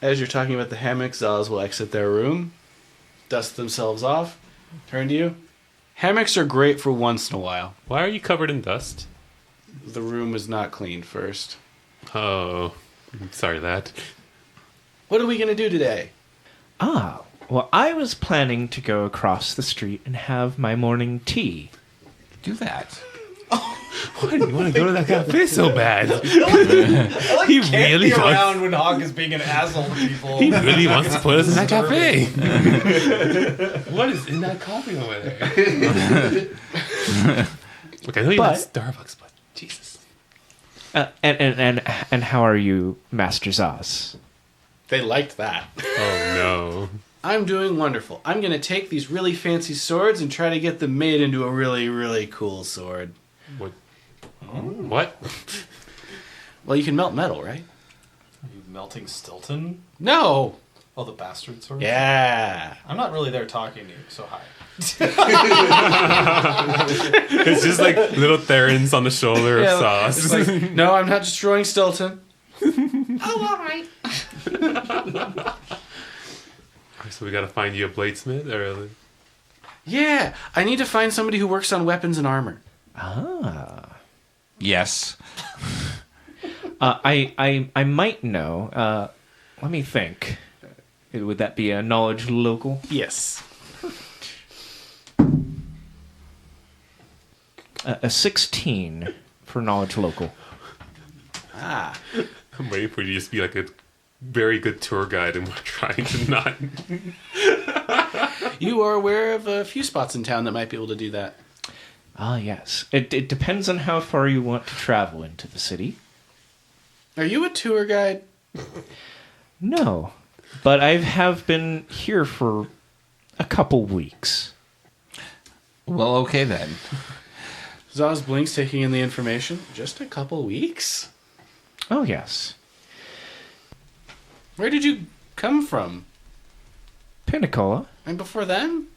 As you're talking about the hammock, Zaz will exit their room, dust themselves off, turn to you. Hammocks are great for once in a while. Why are you covered in dust? The room was not cleaned first. Oh, I'm sorry that. What are we going to do today? Well, I was planning to go across the street and have my morning tea. Do that. Why do you want to go to that cafe so bad? He really around when Hawk is being an asshole to people. He really wants to put us in that cafe. What is in that coffee over there? Look, I know you like Starbucks, but Jesus. And how are you, Master Zaz? They liked that. Oh no. I'm doing wonderful. I'm going to take these really fancy swords and try to get them made into a really, really cool sword. What? What? Well, you can melt metal, right? Are you melting Stilton? No! Oh, the bastard sword? Yeah! I'm not really there talking to you, so hi. It's just like little Therrins on the shoulder of sauce. It's like, no, I'm not destroying Stilton. Oh, all right. So we gotta find you a bladesmith, or Yeah, I need to find somebody who works on weapons and armor. Yes. I might know. Let me think. Would that be a knowledge local? Yes. A 16 for knowledge local. Ah. I'm waiting for you to just be like a very good tour guide, and we're trying to not. You are aware of a few spots in town that might be able to do that. Ah, yes. It depends on how far you want to travel into the city. Are you a tour guide? No, but I have been here for a couple weeks. Well, okay then. Zaz blinks, taking in the information. Just a couple weeks? Oh, yes. Where did you come from? Pinnacola. And before then?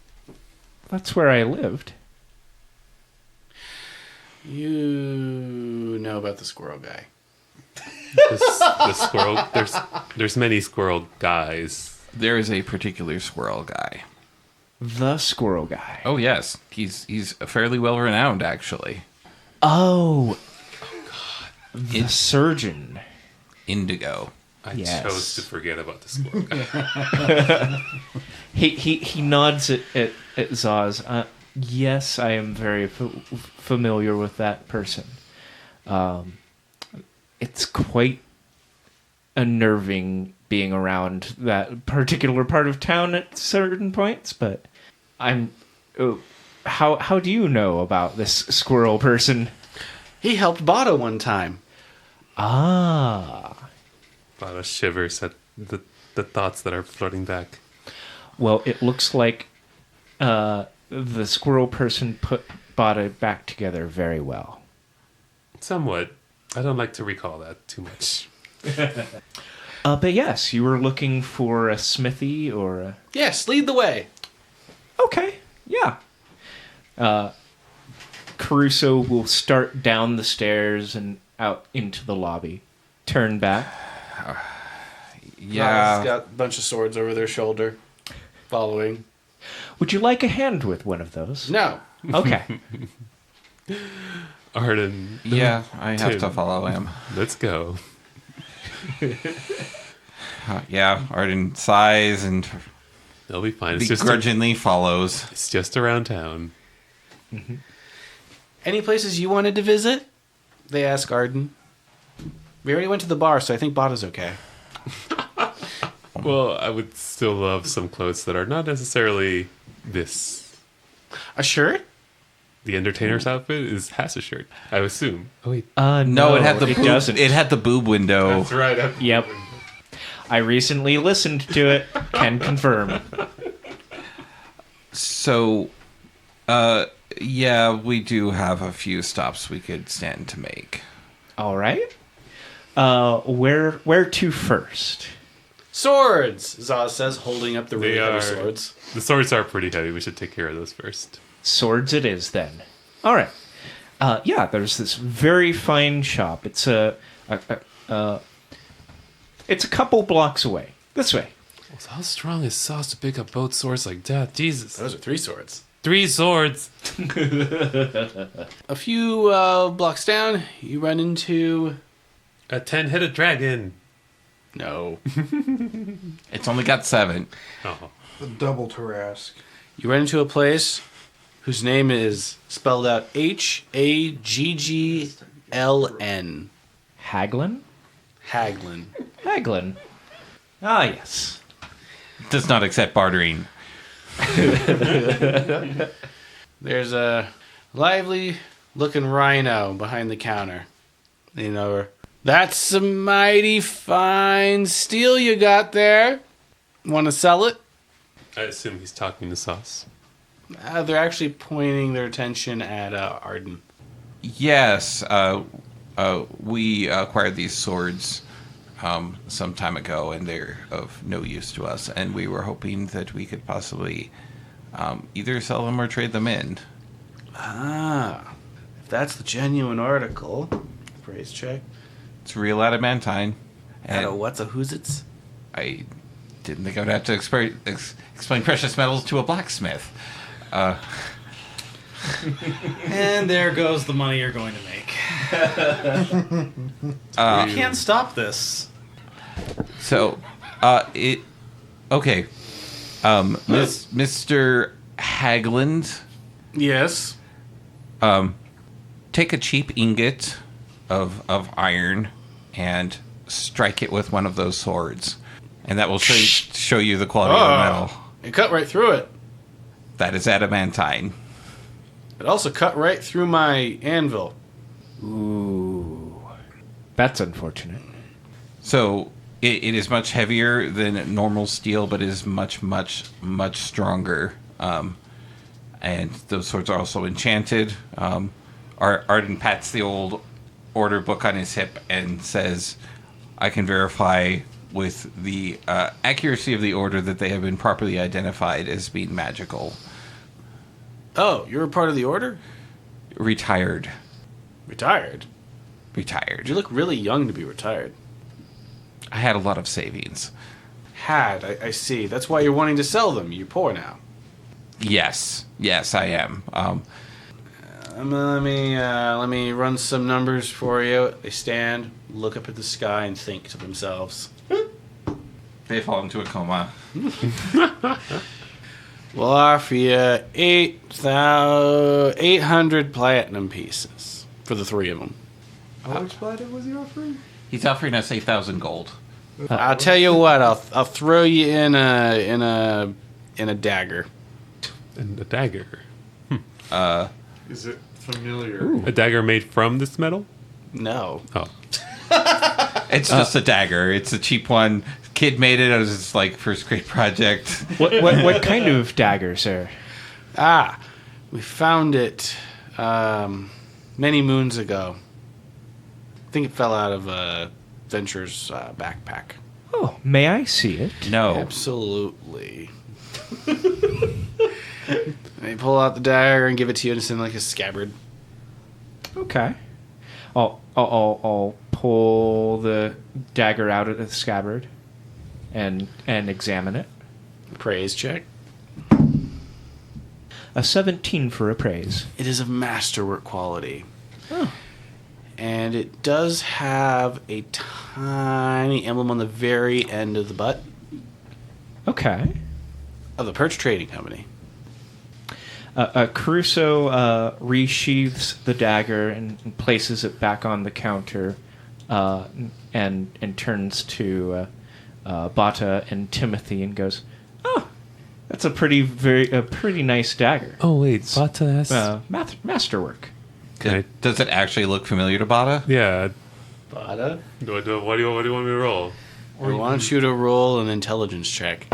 That's where I lived. You know about the squirrel guy. The squirrel. There's many squirrel guys. There is a particular squirrel guy. The squirrel guy. Oh yes, he's fairly well renowned actually. Oh. The surgeon. Indigo. I Yes. chose to forget about the squirrel guy. He nods at Zaz. Yes, I am very familiar with that person. It's quite unnerving being around that particular part of town at certain points, but I'm... how do you know about this squirrel person? He helped Bada one time. Ah. Bada shivers at the thoughts that are floating back. Well, it looks like the squirrel person put Bada back together very well. Somewhat. I don't like to recall that too much. But yes, you were looking for a smithy or a... Yes, lead the way. Okay, yeah. Caruso will start down the stairs and out into the lobby. Turn back. Yeah. Zaz got a bunch of swords over their shoulder. Following. Would you like a hand with one of those? No. Okay. Arden. Yeah, I have Tim. to follow him. Let's go. Yeah, Arden sighs and They'll be fine. begrudgingly follows. It's just around town. Any places you wanted to visit? They ask Arden. We already went to the bar, so I think Bada's okay. Well, I would still love some clothes that are not necessarily this. A shirt? The entertainer's outfit has a shirt, I assume. Oh wait, No, it had the boob, doesn't. it had the boob window. right. Yep. I recently listened to it. Can confirm. So, yeah, we do have a few stops we could stand to make. All right. Where to first? Swords, Zaz says, holding up the really They heavy are. swords. The swords are pretty heavy. We should take care of those first. Swords it is then. All right. Yeah, there's this very fine shop. It's it's a couple blocks away. This way. How strong is Sauce to pick up both swords like that? Jesus. Those are 3 swords. 3 swords. A few blocks down, you run into... A 10-headed dragon. No. It's only got 7. Oh. The double Tarrasque. You run into a place whose name is spelled out Haggglin. Haglin? Haglin. Haglin. Ah, yes. Does not accept bartering. There's a lively looking rhino behind the counter. You know her. That's some mighty fine steel you got there. Want to sell it? I assume he's talking to Sauce. They're actually pointing their attention at Arden. Yes, we acquired these swords some time ago, and they're of no use to us. And we were hoping that we could possibly either sell them or trade them in. Ah, if that's the genuine article. Praise check. It's real adamantine. At a And what's a who's it's? I didn't think I would have to explain precious metals to a blacksmith. And there goes the money you're going to make. You can't stop this. So, Okay. Mr. Hagland, Yes. take a cheap ingot of iron and strike it with one of those swords. And that will show you the quality of the metal. It cut right through it. That is adamantine. It also cut right through my anvil. Ooh. That's unfortunate. So it is much heavier than normal steel, but is much, much, much stronger. And those swords are also enchanted. Arden pats the old order book on his hip and says, I can verify with the accuracy of the order that they have been properly identified as being magical. Oh, you're a part of the order? Retired. Retired? Retired. You look really young to be retired. I had a lot of savings. I see. That's why you're wanting to sell them. You're poor now. Yes, I am. Let me run some numbers for you. They stand, look up at the sky, and think to themselves. They fall into a coma. We'll offer you 800 platinum pieces for the three of them. How much platinum was he offering? He's offering us 8,000 gold. I'll tell you what. I'll throw you in a dagger. And a dagger. Is it familiar? A dagger made from this metal? No. Oh. It's just a dagger. It's a cheap one. Kid made it as his first grade project. What kind of dagger, sir? We found it many moons ago. I think it fell out of Venture's backpack. Oh, may I see it? No. Absolutely. They pull out the dagger and give it to you, and it's in like a scabbard. Okay. I'll pull the dagger out of the scabbard and examine it. Praise check. A 17 for appraise. It is of masterwork quality. Oh. And it does have a tiny emblem on the very end of the butt Okay. of the Perch Trading Company. Caruso resheathes the dagger and places it back on the counter, and turns to Bata and Timothy and goes, "Oh, that's a pretty nice dagger. Oh, wait. Bata has... Masterwork." Does it actually look familiar to Bata? yeah. Bata? What do you want me to roll? I want you to roll an intelligence check.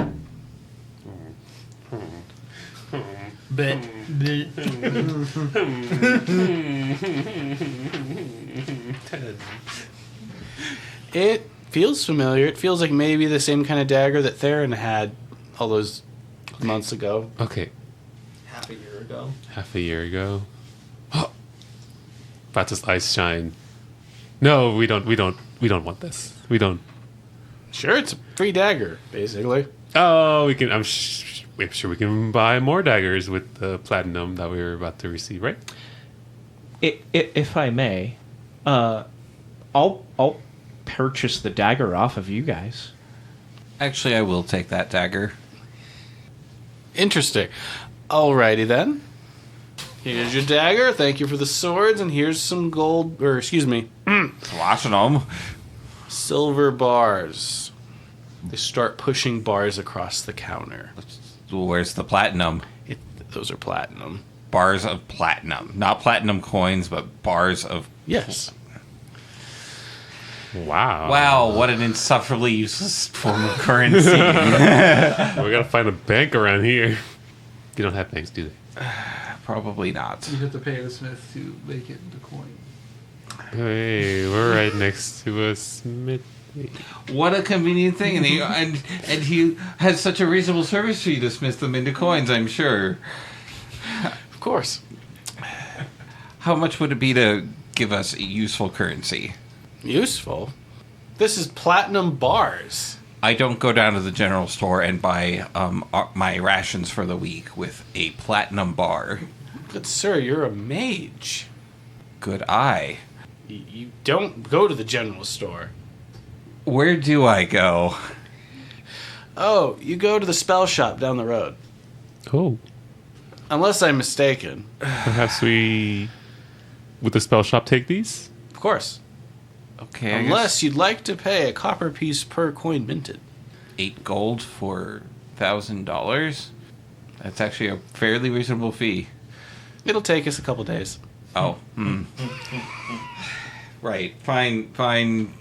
It feels familiar. It feels like maybe the same kind of dagger that Therrin had all those months ago. Okay. Half a year ago. Half a year ago. Bata's eyes shine. No, we don't want this. We don't. Sure, it's a free dagger, basically. Oh, we can. I'm sure we can buy more daggers with the platinum that we were about to receive, right? If I may, I'll purchase the dagger off of you guys. Actually, I will take that dagger. Interesting. Alrighty then. Here's your dagger. Thank you for the swords, and here's some gold, or excuse me, Platinum. silver bars. They start pushing bars across the counter. Where's the platinum? Those are platinum. Bars of platinum. Not platinum coins, but bars of... Yes. Wow. Wow, what an insufferably useless form of currency. We gotta find a bank around here. You don't have banks, do they? Probably not. You have to pay the smith to make it into coin. Hey, we're right next to a smith. What a convenient thing, and he has such a reasonable service for you to smith them into coins, I'm sure. Of course. How much would it be to give us a useful currency? Useful. This is platinum bars. I don't go down to the general store and buy my rations for the week with a platinum bar. But sir, you're a mage. Good eye. You don't go to the general store. Where do I go? Oh, you go to the spell shop down the road. Oh, Unless I'm mistaken. perhaps would the spell shop take these? Of course. Okay, Unless you'd like to pay a copper piece per coin minted. 8 gold for $1,000. That's actually a fairly reasonable fee. It'll take us a couple days. Oh, right. Fine.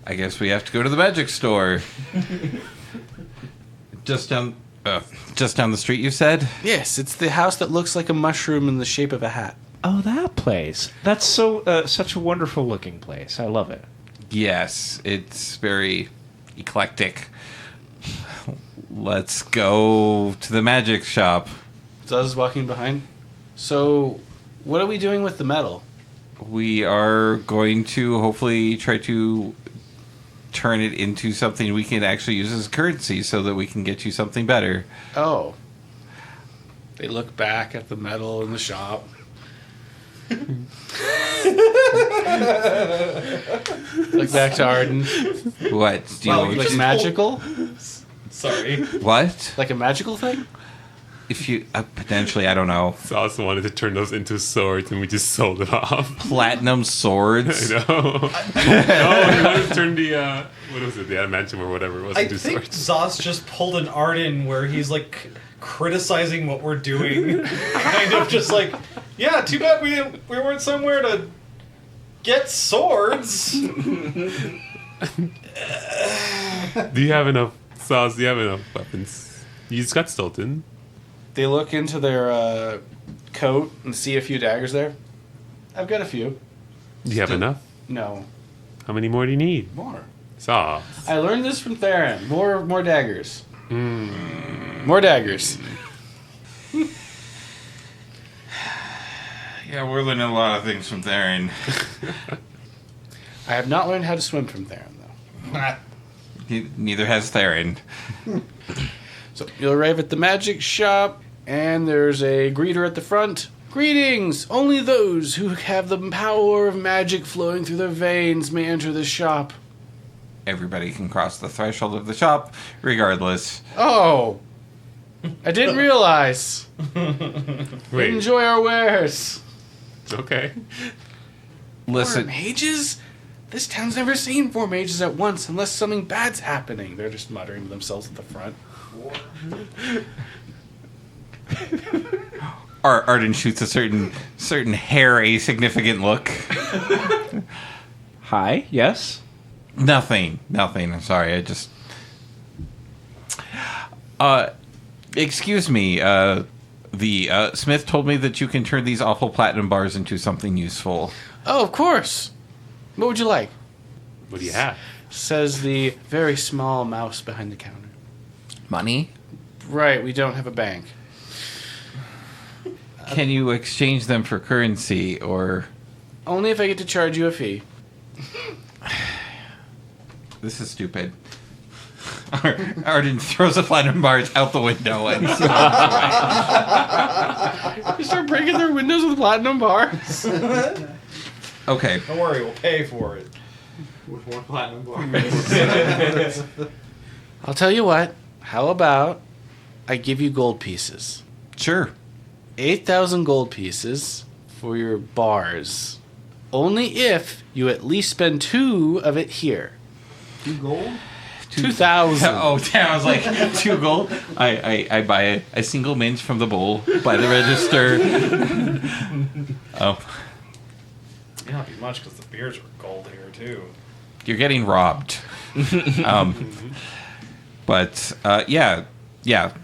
I guess we have to go to the magic store. Just down the street, you said? Yes, it's the house that looks like a mushroom in the shape of a hat. Oh, that place. That's such a wonderful looking place. I love it. Yes, it's very eclectic. Let's go to the magic shop. Zuz is walking behind. So, what are we doing with the metal? We are going to hopefully try to turn it into something we can actually use as currency so that we can get you something better. Oh. They look back at the metal in the shop. Look back to Arden. What? Do you know what Like magical? Sorry. What? Like a magical thing? If you potentially, I don't know, So I also wanted to turn those into swords, and we just sold it off. platinum swords. I know. No, we wanted to turn the what was it, the adamantium or whatever it was I into think swords. Zos just pulled an Arden where he's like criticizing what we're doing. Kind of just like, yeah, too bad we weren't somewhere to get swords. Do you have enough sauce? Do you have enough weapons? You just got Stilton. They look into their coat and see a few daggers there. I've got a few. Do you have enough? No. How many more do you need? More. Sauce. I learned this from Therrin. More daggers. More daggers. Yeah, we're learning a lot of things from Therrin. I have not learned how to swim from Therrin, though. Neither has Therrin. So you'll arrive at the magic shop, and there's a greeter at the front. Greetings! Only those who have the power of magic flowing through their veins may enter the shop. Everybody can cross the threshold of the shop, regardless. Oh! I didn't realize. Wait. Enjoy our wares. Okay. Four Listen, mages? This town's never seen 4 mages at once unless something bad's happening. They're just muttering to themselves at the front. Arden shoots a certain hairy, significant look. Hi. Yes. Nothing. I'm sorry. I just. Excuse me. The Smith told me that you can turn these awful platinum bars into something useful. Oh, of course. What would you like? What do you have? Says the very small mouse behind the counter. Money? Right, we don't have a bank. Can you exchange them for currency or? Only if I get to charge you a fee. This is stupid. Arden throws the platinum bars out the window and You start breaking their windows with platinum bars. okay. Don't worry, we'll pay for it. With more platinum bars. I'll tell you what. How about I give you gold pieces? Sure. 8,000 gold pieces for your bars. Only if you at least spend 2 of it here. 2 gold? 2,000. Oh, damn, I was like, 2 gold? I buy a single mint from the bowl, by the register. Oh, May not be much because the beers are gold here too. you're getting robbed. But, yeah,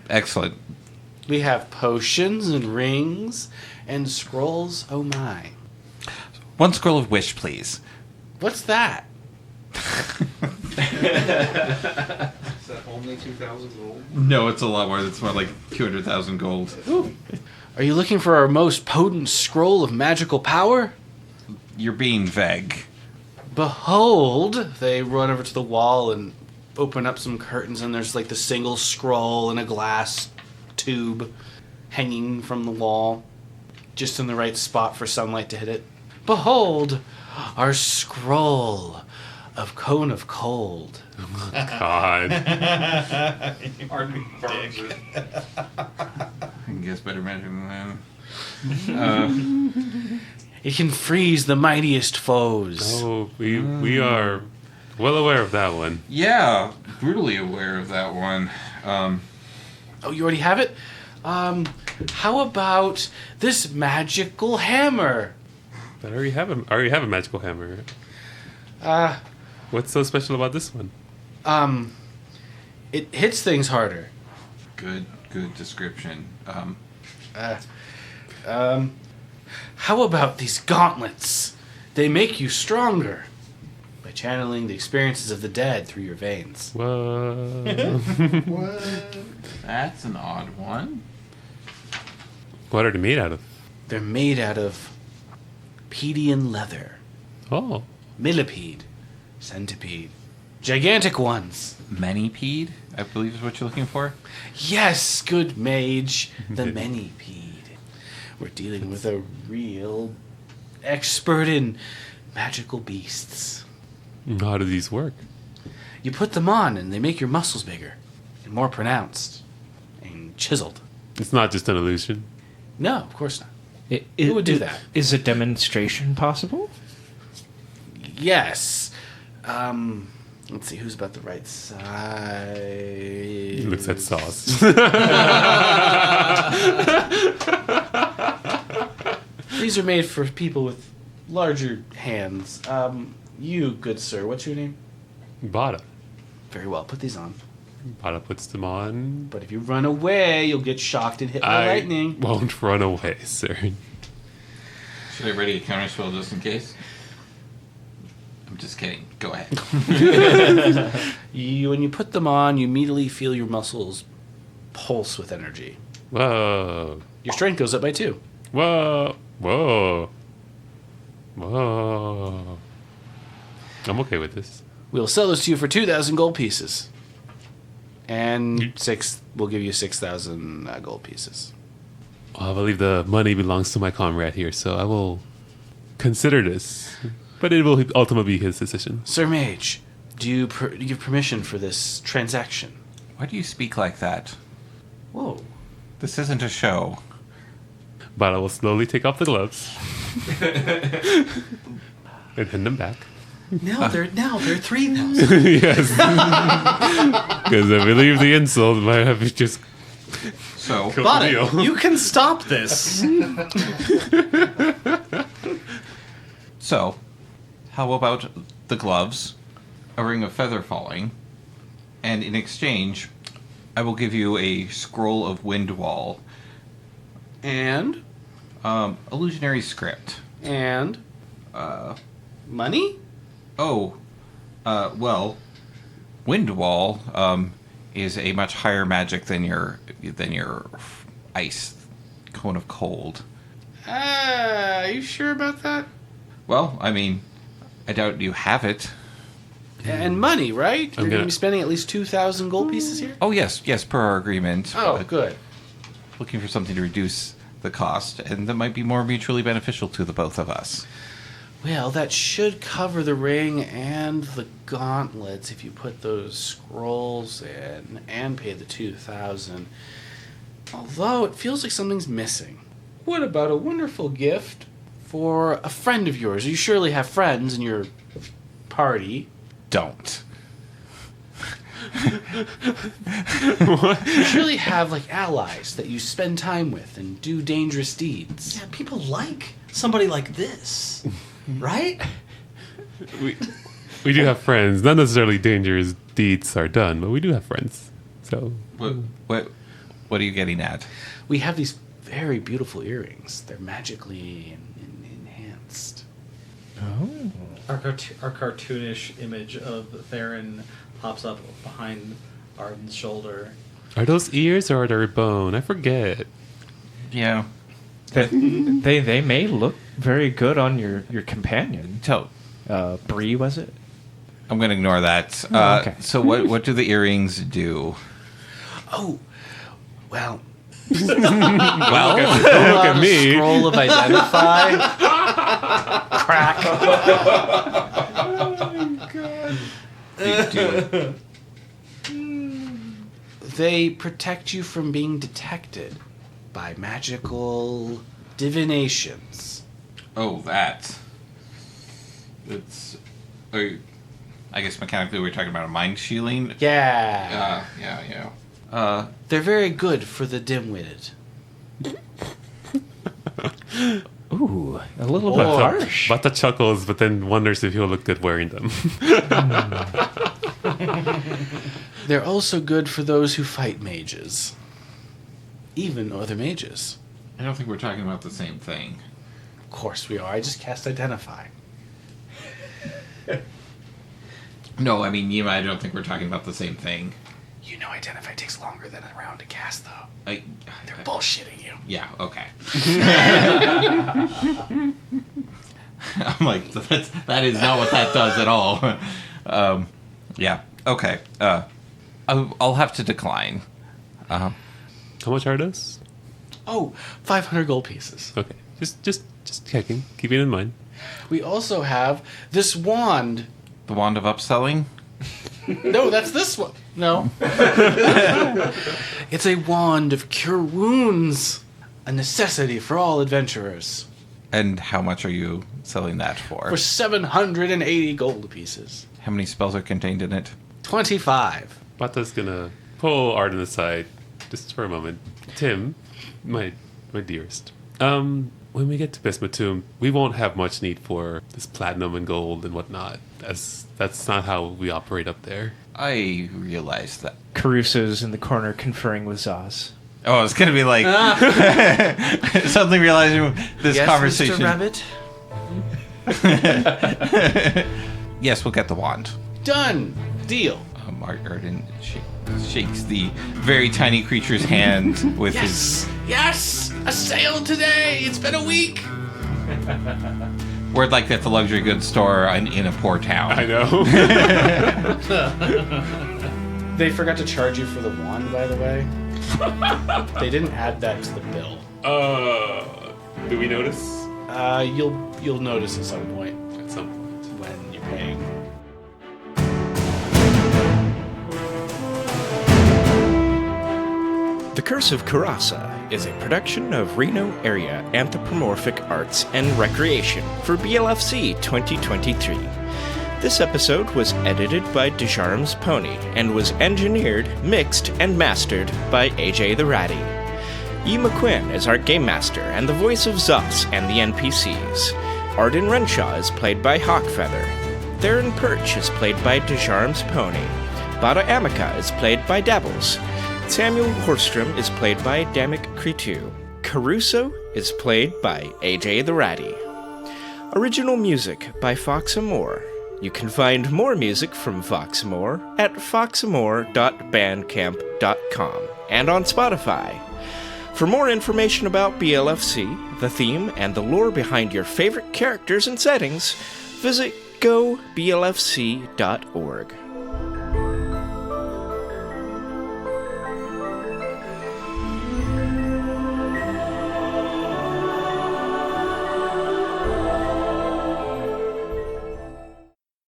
excellent. We have potions and rings and scrolls. Oh my. 1 scroll of wish, please. What's that? Is that only 2,000 gold? No, it's a lot more. It's more like 200,000 gold. Are you looking for our most potent scroll of magical power? You're being vague. Behold, they run over to the wall and open up some curtains, and there's like the single scroll in a glass tube hanging from the wall, just in the right spot for sunlight to hit it. Behold, our scroll of cone of cold. God. Pardon me, dick. I guess better magic than that. It can freeze the mightiest foes. Oh, we are well aware of that one. Yeah, brutally aware of that one. Oh, you already have it? How about this magical hammer? But I already have a magical hammer. What's so special about this one? It hits things harder. Good description. How about these gauntlets? They make you stronger by channeling the experiences of the dead through your veins. Whoa. That's an odd one. What are they made out of? They're made out of pedian leather, Oh. millipede, centipede, gigantic ones. Manipede, I believe is what you're looking for. Yes, good mage, the manipede. We're dealing with a real expert in magical beasts. How do these work? You put them on and they make your muscles bigger and more pronounced and chiseled. It's not just an illusion. No, of course not. Who would do that? Is a demonstration possible? Yes. Let's see, who's about the right size? He looks at sauce. These are made for people with larger hands. You, good sir, what's your name? Bada. Very well, put these on. Bada puts them on. But if you run away, you'll get shocked and hit by lightning. Won't run away, sir. Should I ready a counterspell just in case? I'm just kidding. Go ahead. When you put them on, you immediately feel your muscles pulse with energy. Whoa. Your strength goes up by 2. Whoa. Whoa. Whoa. I'm okay with this. We'll sell this to you for 2,000 gold pieces. And we'll give you 6,000 gold pieces. I believe the money belongs to my comrade here, so I will consider this. But it will ultimately be his decision. Sir Mage, do you give permission for this transaction? Why do you speak like that? Whoa. This isn't a show. But I will slowly take off the gloves and hand them back. Now they're 3,000. Yes. Because I believe the insult might have just So, killed But the deal. you can stop this. how about the gloves, a ring of feather falling, and in exchange, I will give you a scroll of wind wall, And? illusionary script. And? Money? Well, wind wall is a much higher magic than your ice cone of cold. Are you sure about that? Well, I mean, I doubt you have it. And money, right? You're going gonna- to be spending at least 2,000 gold pieces here? Oh yes, per our agreement. Oh, but good. Looking for something to reduce the cost, and that might be more mutually beneficial to the both of us. Well, that should cover the ring and the gauntlets if you put those scrolls in and pay the 2,000. Although it feels like something's missing. What about a wonderful gift for a friend of yours? You surely have friends in your party. Don't. You surely have like allies that you spend time with and do dangerous deeds. Yeah, people like somebody like this, right? We do have friends. Not necessarily dangerous deeds are done, but we do have friends. So What are you getting at? We have these very beautiful earrings. They're magically enhanced. Oh. Our cartoonish image of Therrin pops up behind Arden's shoulder. are those ears or are they bone? I forget. Yeah. They may look very good on your companion. So Bree, was it? I'm going to ignore that. Oh, okay. So what do the earrings do? Oh, well. Well, Look at me. Scroll of identify. Crack. do? They protect you from being detected by magical divinations. Oh, that. It's. I guess mechanically we're talking about a mind shielding. Yeah. Yeah. They're very good for the dim-witted. Ooh, a little bit harsh. Bata chuckles, but then wonders if he'll look good wearing them. They're also good for those who fight mages. Even other mages. I don't think we're talking about the same thing. Of course we are. I just cast Identify. No, I mean, I don't think we're talking about the same thing. You know Identify takes longer than a round to cast, though. They're Bullshitting you. Yeah, okay. I'm like, that is not what that does at all. Yeah, okay. I'll have to decline. How much are those? Oh, 500 gold pieces. Okay, just checking. Keep it in mind. We also have this wand. The wand of upselling? No, that's this one. No. It's a wand of cure wounds. A necessity for all adventurers. And how much are you selling that for? For 780 gold pieces. How many spells are contained in it? 25. Bata's gonna pull Arden aside just for a moment. Tim, my dearest. When we get to Bismutum, we won't have much need for this platinum and gold and whatnot. That's not how we operate up there. I realize that. Caruso's in the corner conferring with Zaz. Oh, it's gonna be like suddenly realizing this Yes, conversation. Mr. Rabbit? Yes, we'll get the wand. Done. Deal. Arden shakes the very tiny creature's hand with his. Yes! A sale today! It's been a week! Word like that's a luxury goods store in a poor town. I know. They forgot to charge you for the wand, by the way. They didn't add that to the bill. Do we notice? You'll notice at some point At some point. when you're paying. The Curse of Coeurasa is a production of Reno Area Anthropomorphic Arts and Recreation for BLFC 2023. This episode was edited by Dejarm's Pony and was engineered, mixed, and mastered by AJ the Ratty. E. McQuinn is our game master and the voice of Zos and the NPCs. Arden Renshaw is played by Hawkfeather. Therrin Perch is played by Dejarm's Pony. Bada Amica is played by Dabbles. Samuel Horstrom is played by Damek Kritu. Caruso is played by AJ the Ratty. Original music by Fox Amore. You can find more music from Fox Amore at foxamore.bandcamp.com and on Spotify. For more information about BLFC, the theme, and the lore behind your favorite characters and settings, visit goblfc.org.